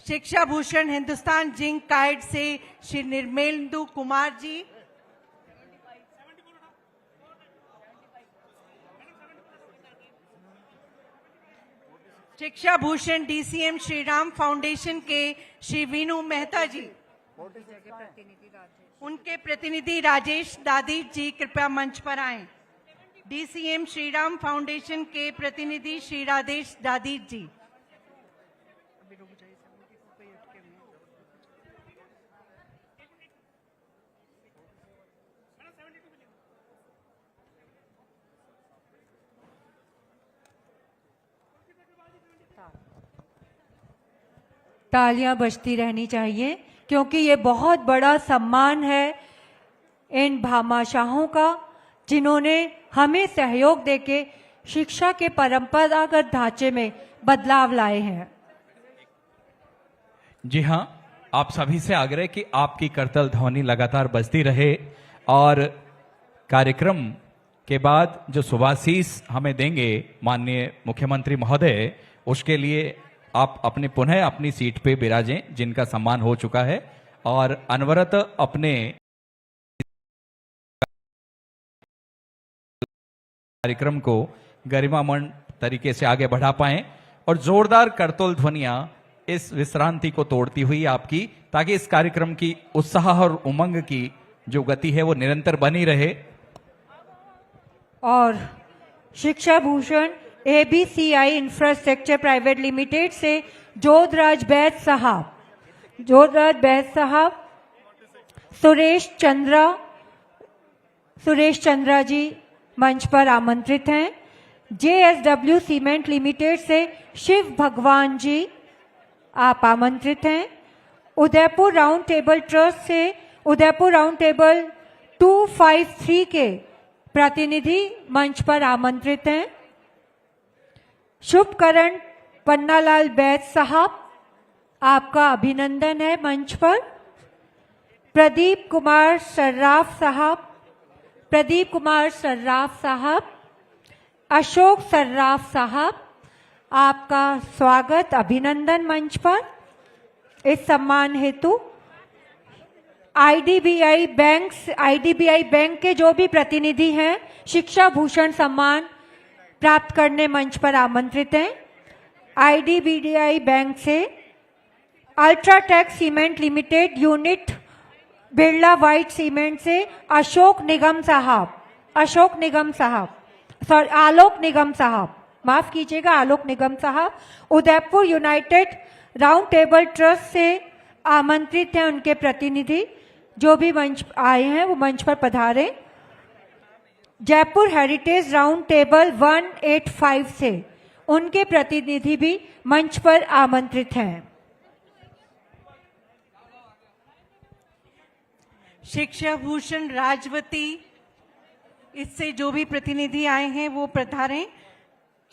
शिक्षा भूषण हिंदुस्तान जिंक काइड से श्री निर्मेंदु कुमार जी, शिक्षा भूषण डीसीएम श्री राम फाउंडेशन के श्री वीनू मेहता जी, उनके प्रतिनिधि राजेश दादी जी कृपया मंच पर आएं। डीसीएम श्री राम फाउंडेशन के प्रतिनिधि श्री राजेश दादी जी, तालियां बजती रहनी चाहिए क्योंकि ये बहुत बड़ा सम्मान है इन भामाशाहों का जिन्होंने हमें सहयोग देके शिक्षा के परंपरागत ढांचे में बदलाव लाए हैं। जी हाँ, आप सभी से आग्रह कि आपकी करतल ध्वनि लगातार बजती रहे और कार्यक्रम के बाद जो शुभाशीष हमें देंगे माननीय मुख्यमंत्री महोदय, उसके लिए आप अपने पुनः अपनी सीट पे विराजें जिनका सम्मान हो चुका है और अनवरत अपने कार्यक्रम को गरिमामय तरीके से आगे बढ़ा पाएं और जोरदार करतल ध्वनियां इस विश्रांति को तोड़ती हुई आपकी, ताकि इस कार्यक्रम की उत्साह और उमंग की जो गति है वो निरंतर बनी रहे। और शिक्षा Bhushan ABCI infrastructure private limited से जोधराज बैद साहब, सुरेश चंद्रा जी मंच पर आमंत्रित हैं। JSW सीमेंट लिमिटेड से शिव भगवान जी आप आमंत्रित हैं। उदयपुर राउंड टेबल ट्रस्ट से उदयपुर राउंड टेबल 253 के प्रतिनिधि मंच पर आमंत्रित हैं। शुभकरण पन्नालाल बैद साहब, आपका अभिनंदन है मंच पर। प्रदीप कुमार सर्राफ साहब, अशोक सर्राफ साहब, आपका स्वागत अभिनंदन मंच पर। इस सम्मान हेतु IDBI बैंक के जो भी प्रतिनिधि हैं शिक्षा भूषण सम्मान प्राप्त करने मंच पर आमंत्रित हैं। IDBI बैंक से UltraTech cement limited unit Birla white cement से आलोक निगम साहब, Udaipur United Round table trust से आमंत्रित हैं उनके प्रतिनिधि, जो भी मंच आए हैं वो मंच पर पधारें। जयपुर हेरिटेज राउंड टेबल 185 से उनके प्रतिनिधि भी मंच पर आमंत्रित हैं। शिक्षा भूषण राजवती, इससे जो भी प्रतिनिधि आए हैं वो पधारें।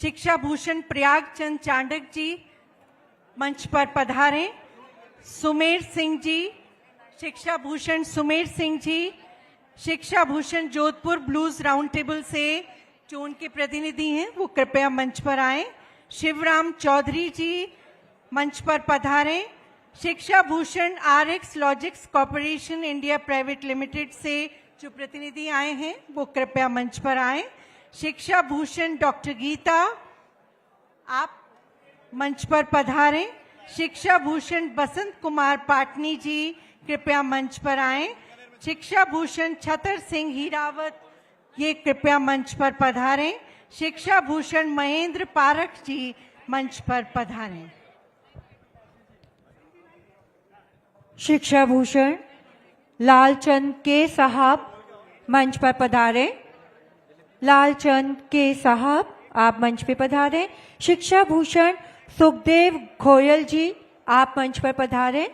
शिक्षा भूषण प्रयागचंद चांडक जी मंच पर पधारें। Sumer Singh ji, Shiksha Bhushan Sumer Singh ji, Shiksha Bhushan Jodhpur blues round table से जो उनके प्रतिनिधि हैं वो कृपया मंच पर आए। शिवराम चौधरी जी मंच पर पधारें। शिक्षा Bhushan RX logics corporation India private limited से जो प्रतिनिधि आए हैं वो कृपया मंच पर आए। शिक्षा भूषण डॉक्टर गीता, आप मंच पर पधारें। शिक्षा भूषण बसंत कुमार पाटनी जी कृपया मंच पर आए। शिक्षा भूषण छतर सिंह हीरावत, ये कृपया मंच पर पधारें। शिक्षा भूषण महेंद्र पारख जी मंच पर पधारें। शिक्षा भूषण लालचंद के साहब मंच पर पधारें। लालचंद के साहब, आप मंच पे पधारें। शिक्षा भूषण सुखदेव गोयल जी, आप मंच पर पधारें।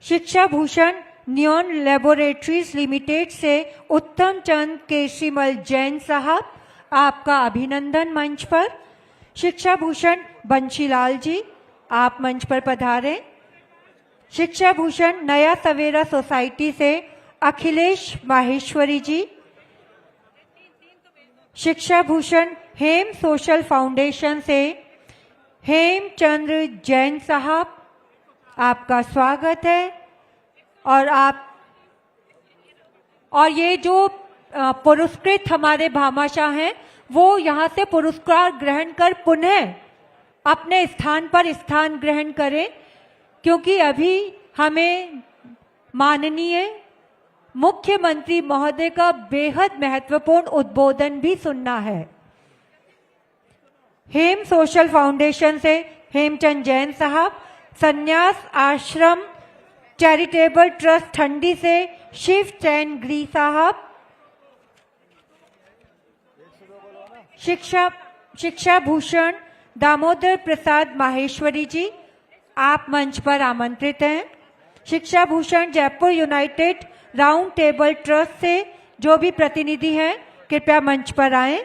शिक्षा भूषण न्योन लैबोरेटरीज लिमिटेड से उत्तम चंद केशरीमल जैन साहब, आपका अभिनंदन मंच पर। शिक्षा भूषण बंशीलाल जी, आप मंच पर पधारें। शिक्षा भूषण नया सवेरा सोसाइटी से अखिलेश माहेश्वरी जी। शिक्षा भूषण हेम सोशल फाउंडेशन से हेमचंद्र जैन साहब, आपका स्वागत है। और ये जो पुरस्कृत हमारे भामाशाह हैं वो यहाँ से पुरस्कार ग्रहण कर पुनः अपने स्थान पर स्थान ग्रहण करें, क्योंकि अभी हमें माननीय मुख्यमंत्री महोदय का बेहद महत्वपूर्ण उद्बोधन भी सुनना है। हेम सोशल फाउंडेशन से हेमचंद जैन साहब, संन्यास आश्रम चैरिटेबल ट्रस्ट ठंडी से शिव चैन गिरी साहब। शिक्षा भूषण दामोदर प्रसाद माहेश्वरी जी, आप मंच पर आमंत्रित हैं। Shiksha Bhushan Jaipur United Round table trust से जो भी प्रतिनिधि हैं कृपया मंच पर आएं।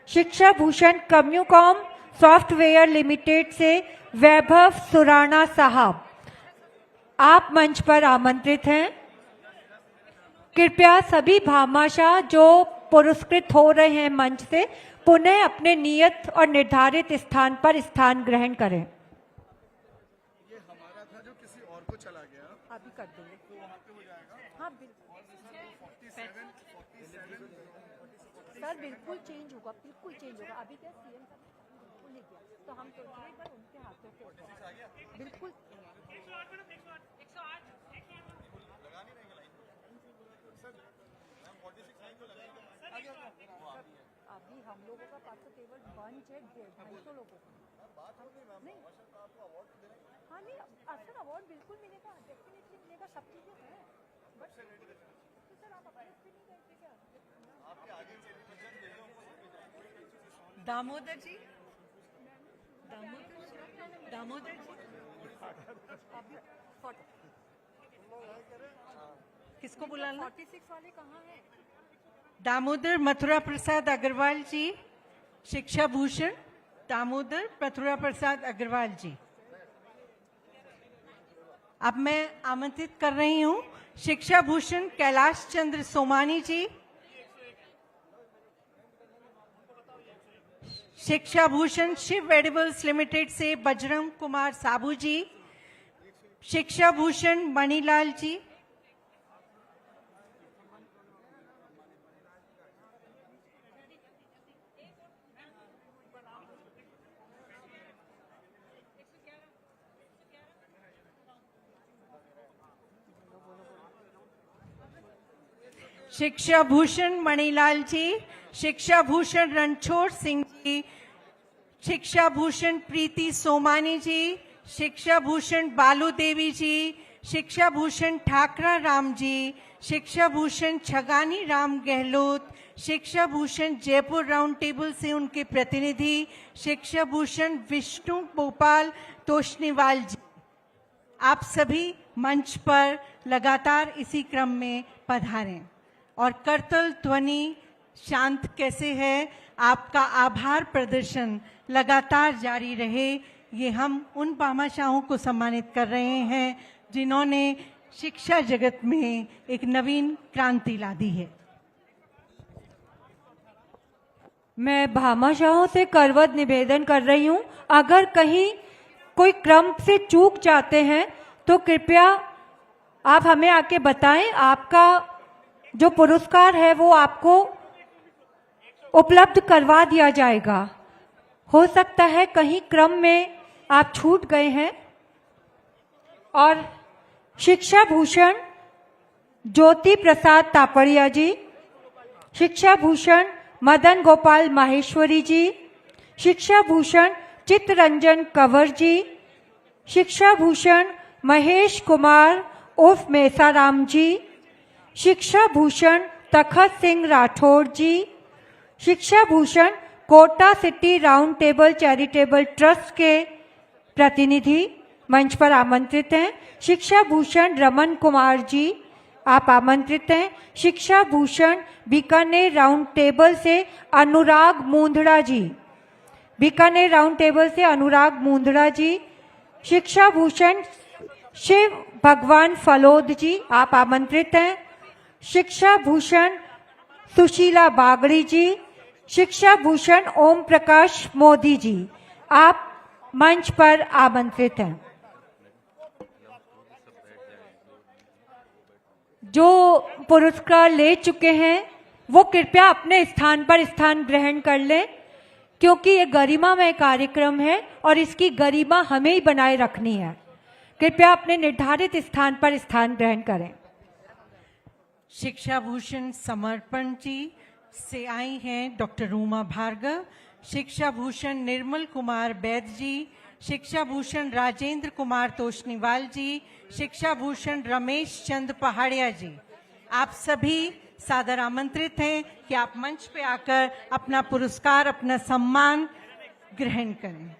शिक्षा भूषण कम्युकॉम सॉफ्टवेयर लिमिटेड से वैभव सुराणा साहब, आप मंच पर आमंत्रित हैं। कृपया सभी भामाशाह जो पुरस्कृत हो रहे हैं मंच से पुनः अपने नियत और निर्धारित स्थान पर स्थान ग्रहण करें। ये हमारा था जो किसी और को चला गया, अभी कर देंगे तो वहाँ पे हो जाएगा। हाँ बिल्कुल 47 सर, बिल्कुल चेंज होगा, बिल्कुल चेंज होगा। अभी क्या सीएम साहब को ले गया तो हम तो एक बार उनके हाथों से बिल्कुल अभी हम लोगों का पास तो केवल मंच है 250 लोगों का। नहीं हाँ नहीं सर, अवार्ड बिल्कुल मिलेगा, डेफिनेटली मिलेगा, सब चीजें हैं बट तो सर आप अपने से नहीं करते क्या? दामोदर जी, दामोदर जी, अभी किसको बुलाना? 46 वाले कहाँ हैं? दामोदर मथुरा प्रसाद अग्रवाल जी, शिक्षा भूषण दामोदर मथुरा प्रसाद अग्रवाल जी। अब मैं आमंत्रित कर रही हूं शिक्षा भूषण कैलाश चंद्र सोमानी जी, शिक्षा भूषण शिव एडिबल्स लिमिटेड से बजरंग कुमार साबू जी, शिक्षा भूषण मणिलाल जी, शिक्षा भूषण मणिलाल जी, शिक्षा भूषण रणछोड़ सिंह जी, शिक्षा भूषण प्रीति सोमानी जी, शिक्षा भूषण बालू देवी जी, शिक्षा भूषण ठाकरा राम जी, शिक्षा भूषण छगानी राम गहलोत, शिक्षा भूषण जयपुर राउंड टेबल से उनके प्रतिनिधि शिक्षा भूषण विष्णु गोपाल तोष्णीवाल जी। आप सभी मंच पर लगातार इसी क्रम में पधारें और करतल ध्वनि शांत कैसे है, आपका आभार प्रदर्शन लगातार जारी रहे। ये हम उन भामाशाहों को सम्मानित कर रहे हैं जिन्होंने शिक्षा जगत में एक नवीन क्रांति ला दी है। मैं भामाशाहों से करवत निवेदन कर रही हूं, अगर कहीं कोई क्रम से चूक जाते हैं तो कृपया आप हमें आके बताएं। आपका जो पुरस्कार है वो आपको उपलब्ध करवा दिया जाएगा। हो सकता है कहीं क्रम में आप छूट गए हैं। और शिक्षा भूषण ज्योति प्रसाद तापड़िया जी, शिक्षा भूषण मदन गोपाल माहेश्वरी जी, शिक्षा भूषण चित्तरंजन कंवर जी, शिक्षा भूषण महेश कुमार उर्फ मेसाराम जी, शिक्षा भूषण तखत Singh Rathore ji, Shiksha Bhushan Kota City Round Table Charitable Trust के प्रतिनिधि मंच पर आमंत्रित हैं। शिक्षा भूषण रमन कुमार जी, आप आमंत्रित हैं। शिक्षा भूषण बीकानेर राउंड टेबल से अनुराग मूंधड़ा जी, बीकानेर राउंड टेबल से अनुराग मूंधड़ा जी। शिक्षा भूषण शिव भगवान फलोद जी, आप आमंत्रित हैं। शिक्षा भूषण सुशीला बागड़ी जी, शिक्षा भूषण ओम प्रकाश मोदी जी, आप मंच पर आमंत्रित हैं। जो पुरस्कार ले चुके हैं वो कृपया अपने स्थान पर स्थान ग्रहण कर लें, क्योंकि ये गरिमामय कार्यक्रम है और इसकी गरिमा हमें ही बनाए रखनी है। कृपया अपने निर्धारित स्थान पर स्थान ग्रहण करें। शिक्षा भूषण समर्पण जी से आई हैं डॉक्टर रूमा भार्गव, शिक्षा भूषण निर्मल कुमार बैद जी, शिक्षा भूषण राजेंद्र कुमार तोष्णीवाल जी, शिक्षा भूषण रमेश चंद पहाड़िया जी। आप सभी सादर आमंत्रित हैं कि आप मंच पे आकर अपना पुरस्कार, अपना सम्मान ग्रहण करें।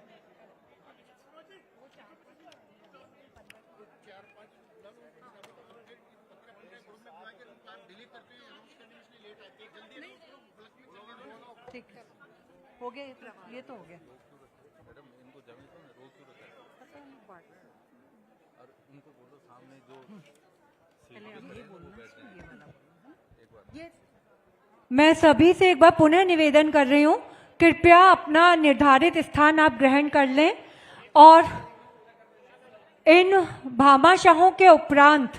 हो गया ये तो हो गया। पहले आप ये बोलना, ये वाला बोलना। ये मैं सभी से एक बार पुनः निवेदन कर रही हूँ, कृपया अपना निर्धारित स्थान आप ग्रहण कर लें और इन भामाशाहों के उपरांत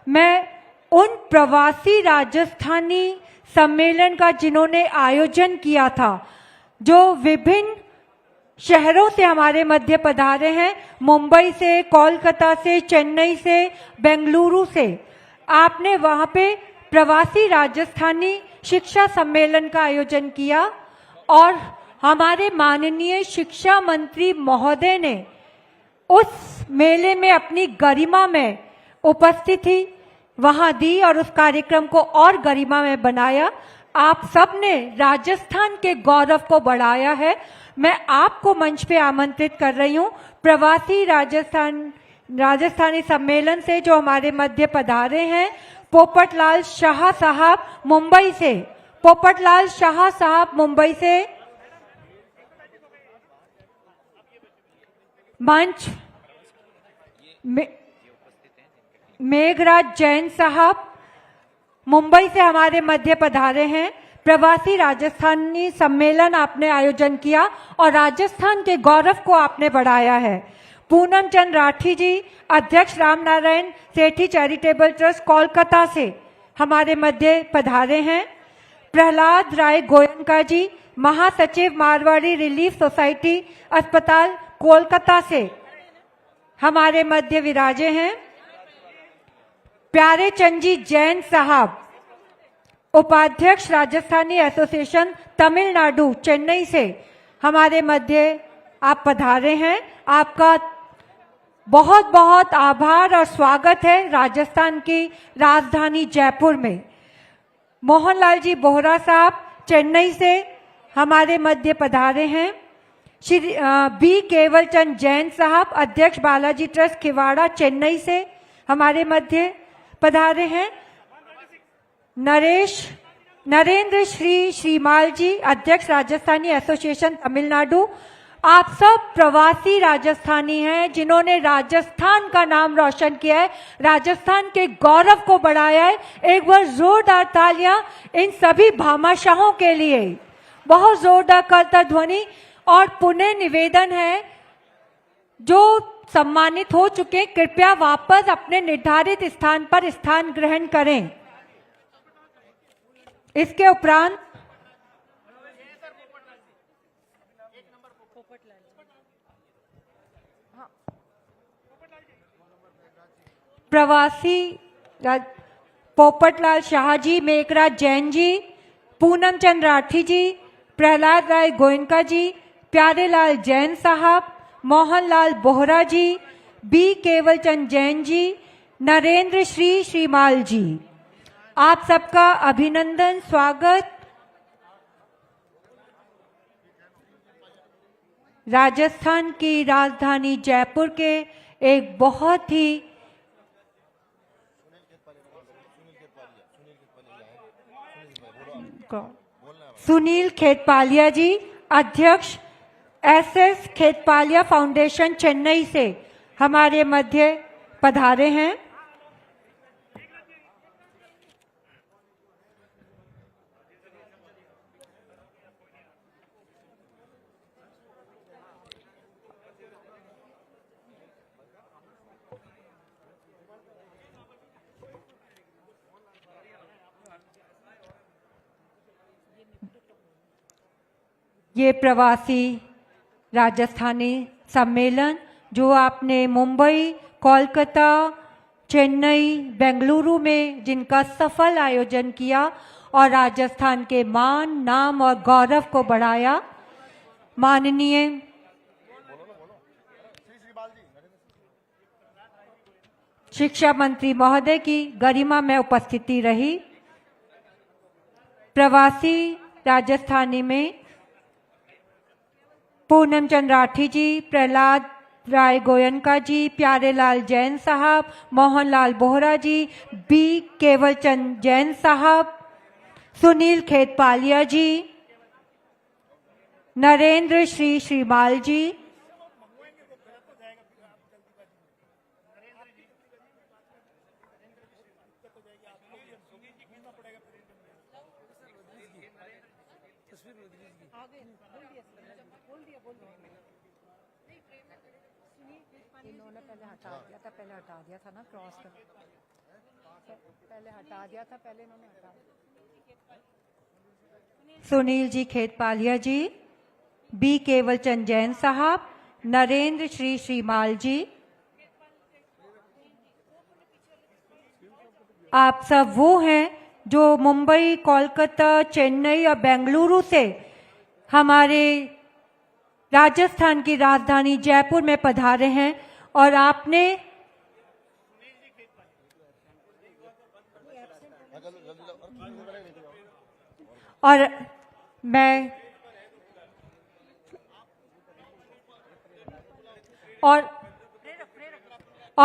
मैं उन प्रवासी राजस्थानी सम्मेलन का जिन्होंने आयोजन किया था, जो विभिन्न शहरों से हमारे मध्य पधारे हैं, मुंबई से, कोलकाता से, चेन्नई से, बेंगलुरु से, आपने वहां पे प्रवासी राजस्थानी शिक्षा सम्मेलन का आयोजन किया और हमारे माननीय शिक्षा मंत्री महोदय ने उस मेले में अपनी गरिमा में उपस्थिति वहां दी और उस कार्यक्रम को और गरिमा में बनाया। आप सब ने राजस्थान के गौरव को बढ़ाया है। मैं आपको मंच पे आमंत्रित कर रही हूं, प्रवासी राजस्थानी सम्मेलन से जो हमारे मध्य पधारे हैं, पोपटलाल शाह साहब मुंबई से, पोपटलाल शाह साहब मुंबई से मंच, मेघराज जैन साहब मुंबई से हमारे मध्य पधारे हैं। प्रवासी राजस्थानी सम्मेलन आपने आयोजन किया और राजस्थान के गौरव को आपने बढ़ाया है। पूनम चंद राठी जी, अध्यक्ष रामनारायण सेठी चैरिटेबल ट्रस्ट कोलकाता से हमारे मध्य पधारे हैं। प्रहलाद राय गोयनका जी, महासचिव मारवाड़ी रिलीफ सोसाइटी अस्पताल कोलकाता से हमारे मध्य विराजे हैं। प्यारे चंद जी जैन साहब, उपाध्यक्ष राजस्थानी एसोसिएशन तमिलनाडु चेन्नई से हमारे मध्य आप पधारे हैं। आपका बहुत बहुत आभार और स्वागत है राजस्थान की राजधानी जयपुर में। मोहनलाल जी बोहरा साहब चेन्नई से हमारे मध्य पधारे हैं। श्री बी केवलचंद जैन साहब, अध्यक्ष बालाजी ट्रस्ट खिवाड़ा चेन्नई से हमारे मध्य पधारे हैं। नरेंद्र श्री श्रीमाल जी, अध्यक्ष राजस्थानी एसोसिएशन तमिलनाडु। आप सब प्रवासी राजस्थानी हैं जिन्होंने राजस्थान का नाम रोशन किया है, राजस्थान के गौरव को बढ़ाया है। एक बार जोरदार तालियां इन सभी भामाशाहों के लिए, बहुत जोरदार करताल ध्वनि। और पुनः निवेदन है, जो सम्मानित हो चुके कृपया वापस अपने निर्धारित स्थान पर स्थान ग्रहण करें। इसके उपरांत प्रवासी पोपटलाल शाह जी, मेघराज जैन जी, पूनम चंद राठी जी, प्रहलाद राय गोयनका जी, प्यारेलाल जैन साहब, मोहनलाल बोहरा जी, बी केवलचंद जैन जी, नरेंद्र श्री श्रीमाल जी, आप सबका अभिनंदन, स्वागत। राजस्थान की राजधानी जयपुर के एक बहुत ही सुनील खेतपालिया जी, अध्यक्ष एसएस खेतपालिया फाउंडेशन चेन्नई से हमारे मध्य पधारे हैं। ये प्रवासी राजस्थानी सम्मेलन जो आपने मुंबई, कोलकाता, चेन्नई, बेंगलुरु में जिनका सफल आयोजन किया और राजस्थान के मान, नाम और गौरव को बढ़ाया, माननीय शिक्षा मंत्री महोदय की गरिमा में उपस्थिति रही। प्रवासी राजस्थानी में पूनम चंद राठी जी, प्रहलाद राय गोयनका जी, प्यारेलाल जैन साहब, मोहनलाल बोहरा जी, बी केवलचंद जैन साहब, सुनील खेतपालिया जी, नरेंद्र श्री श्रीमाल जी, इन्होंने पहले हटा दिया था ना क्रॉस कर पहले हटा दिया था पहले इन्होंने हटा दिया। सुनील जी खेतपालिया जी, बी केवलचंद जैन साहब, नरेंद्र श्री श्रीमाल जी। आप सब वो हैं जो मुंबई, कोलकाता, चेन्नई और बेंगलुरु से हमारे राजस्थान की राजधानी जयपुर में पधारे हैं और आपने और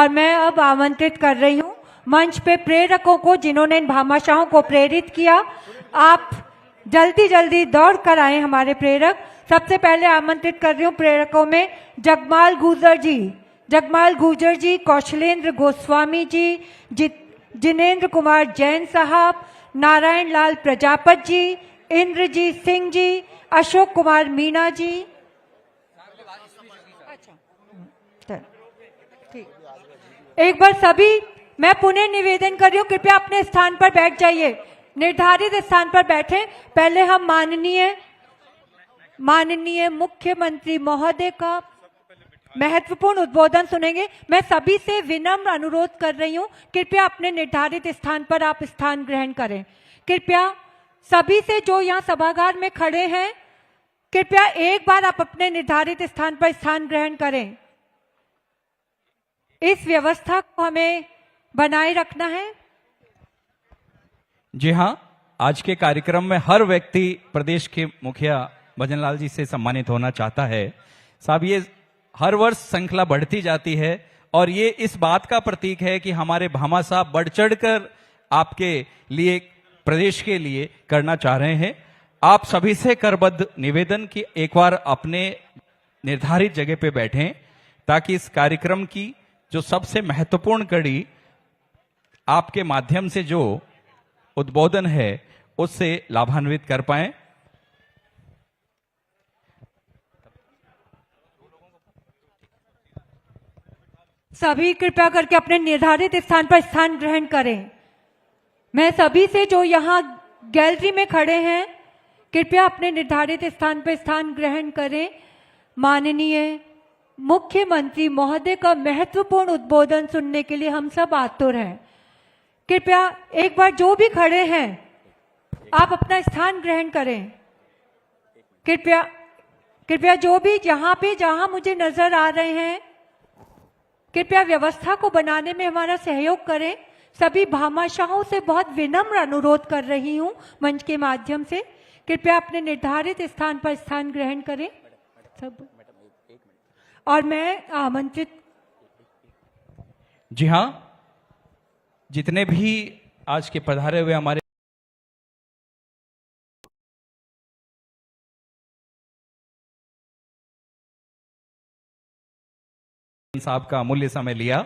मैं अब आमंत्रित कर रही हूं मंच पे प्रेरकों को, जिन्होंने इन भामाशाहों को प्रेरित किया। आप जल्दी जल्दी दौड़ कर आए हमारे प्रेरक। सबसे पहले आमंत्रित कर रही हूं प्रेरकों में जगमाल गुर्जर जी, कौशलेंद्र गोस्वामी जी, जिनेंद्र कुमार जैन साहब, नारायण लाल प्रजापत जी, इंद्रजीत सिंह जी, अशोक कुमार मीणा जी। एक बार सभी मैं पुनः निवेदन कर रही हूं, कृपया अपने स्थान पर बैठ जाइए, निर्धारित स्थान पर बैठें। पहले हम माननीय मुख्यमंत्री महोदय का महत्वपूर्ण उद्बोधन सुनेंगे। मैं सभी से विनम्र अनुरोध कर रही हूं, कृपया अपने निर्धारित स्थान पर आप स्थान ग्रहण करें। कृपया सभी से जो यहां सभागार में खड़े हैं, कृपया एक बार आप अपने निर्धारित स्थान पर स्थान ग्रहण करें। इस व्यवस्था को हमें बनाए रखना है। जी हाँ, आज के कार्यक्रम में हर व्यक्ति प्रदेश के मुखिया भजनलाल जी से सम्मानित होना चाहता है। साहब, ये हर वर्ष श्रृंखला बढ़ती जाती है और ये इस बात का प्रतीक है कि हमारे भामा साहब बढ़ चढ़कर आपके लिए, प्रदेश के लिए करना चाह रहे हैं। आप सभी से करबद्ध निवेदन कि एक बार अपने निर्धारित जगह पे बैठें, ताकि इस कार्यक्रम की जो सबसे महत्वपूर्ण कड़ी आपके माध्यम से जो उद्बोधन है उससे लाभान्वित कर पाएं। सभी कृपया करके अपने निर्धारित स्थान पर स्थान ग्रहण करें। मैं सभी से जो यहाँ गैलरी में खड़े हैं, कृपया अपने निर्धारित स्थान पर स्थान ग्रहण करें। माननीय मुख्यमंत्री महोदय का महत्वपूर्ण उद्बोधन सुनने के लिए हम सब आतुर हैं। कृपया एक बार जो भी खड़े हैं, आप अपना स्थान ग्रहण करें। कृपया जो भी जहां मुझे नजर आ रहे हैं, कृपया व्यवस्था को बनाने में हमारा सहयोग करें। सभी भामाशाहों से बहुत विनम्र अनुरोध कर रही हूं मंच के माध्यम से, कृपया अपने निर्धारित स्थान पर स्थान ग्रहण करें सब। और मैं आमंत्रित, जी हाँ, जितने भी आज के पधारे हुए हमारे साहब का अमूल्य समय लिया,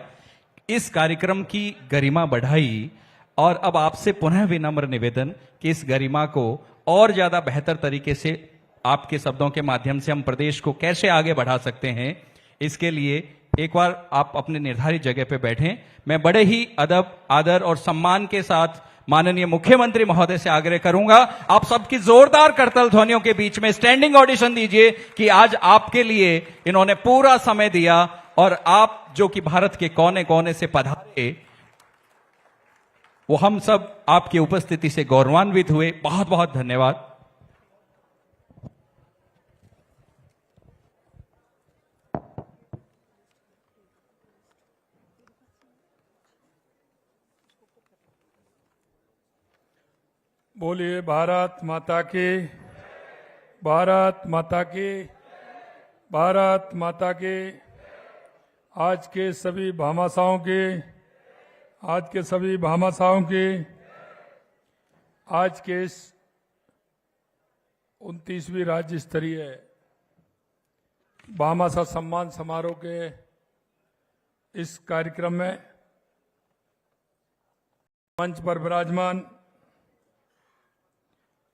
इस कार्यक्रम की गरिमा बढ़ाई, और अब आपसे पुनः विनम्र निवेदन कि इस गरिमा को और ज्यादा बेहतर तरीके से आपके शब्दों के माध्यम से हम प्रदेश को कैसे आगे बढ़ा सकते हैं, इसके लिए एक बार आप अपने निर्धारित जगह पे बैठें। मैं बड़े ही अदब, आदर और सम्मान के साथ माननीय मुख्यमंत्री महोदय से आग्रह करूंगा, आप सबकी जोरदार करतल ध्वनियों के बीच में स्टैंडिंग ऑडिशन दीजिए कि आज आपके लिए इन्होंने पूरा समय दिया और आप जो कि भारत के कोने कोने से पधारे, वो हम सब आपकी उपस्थिति से गौरवान्वित हुए। बहुत बहुत धन्यवाद। बोलिए भारत माता की, भारत माता की, भारत माता की। आज के सभी भामाशाहों के आज के इस 29वीं राज्य स्तरीय भामाशाह सम्मान समारोह के इस कार्यक्रम में मंच पर विराजमान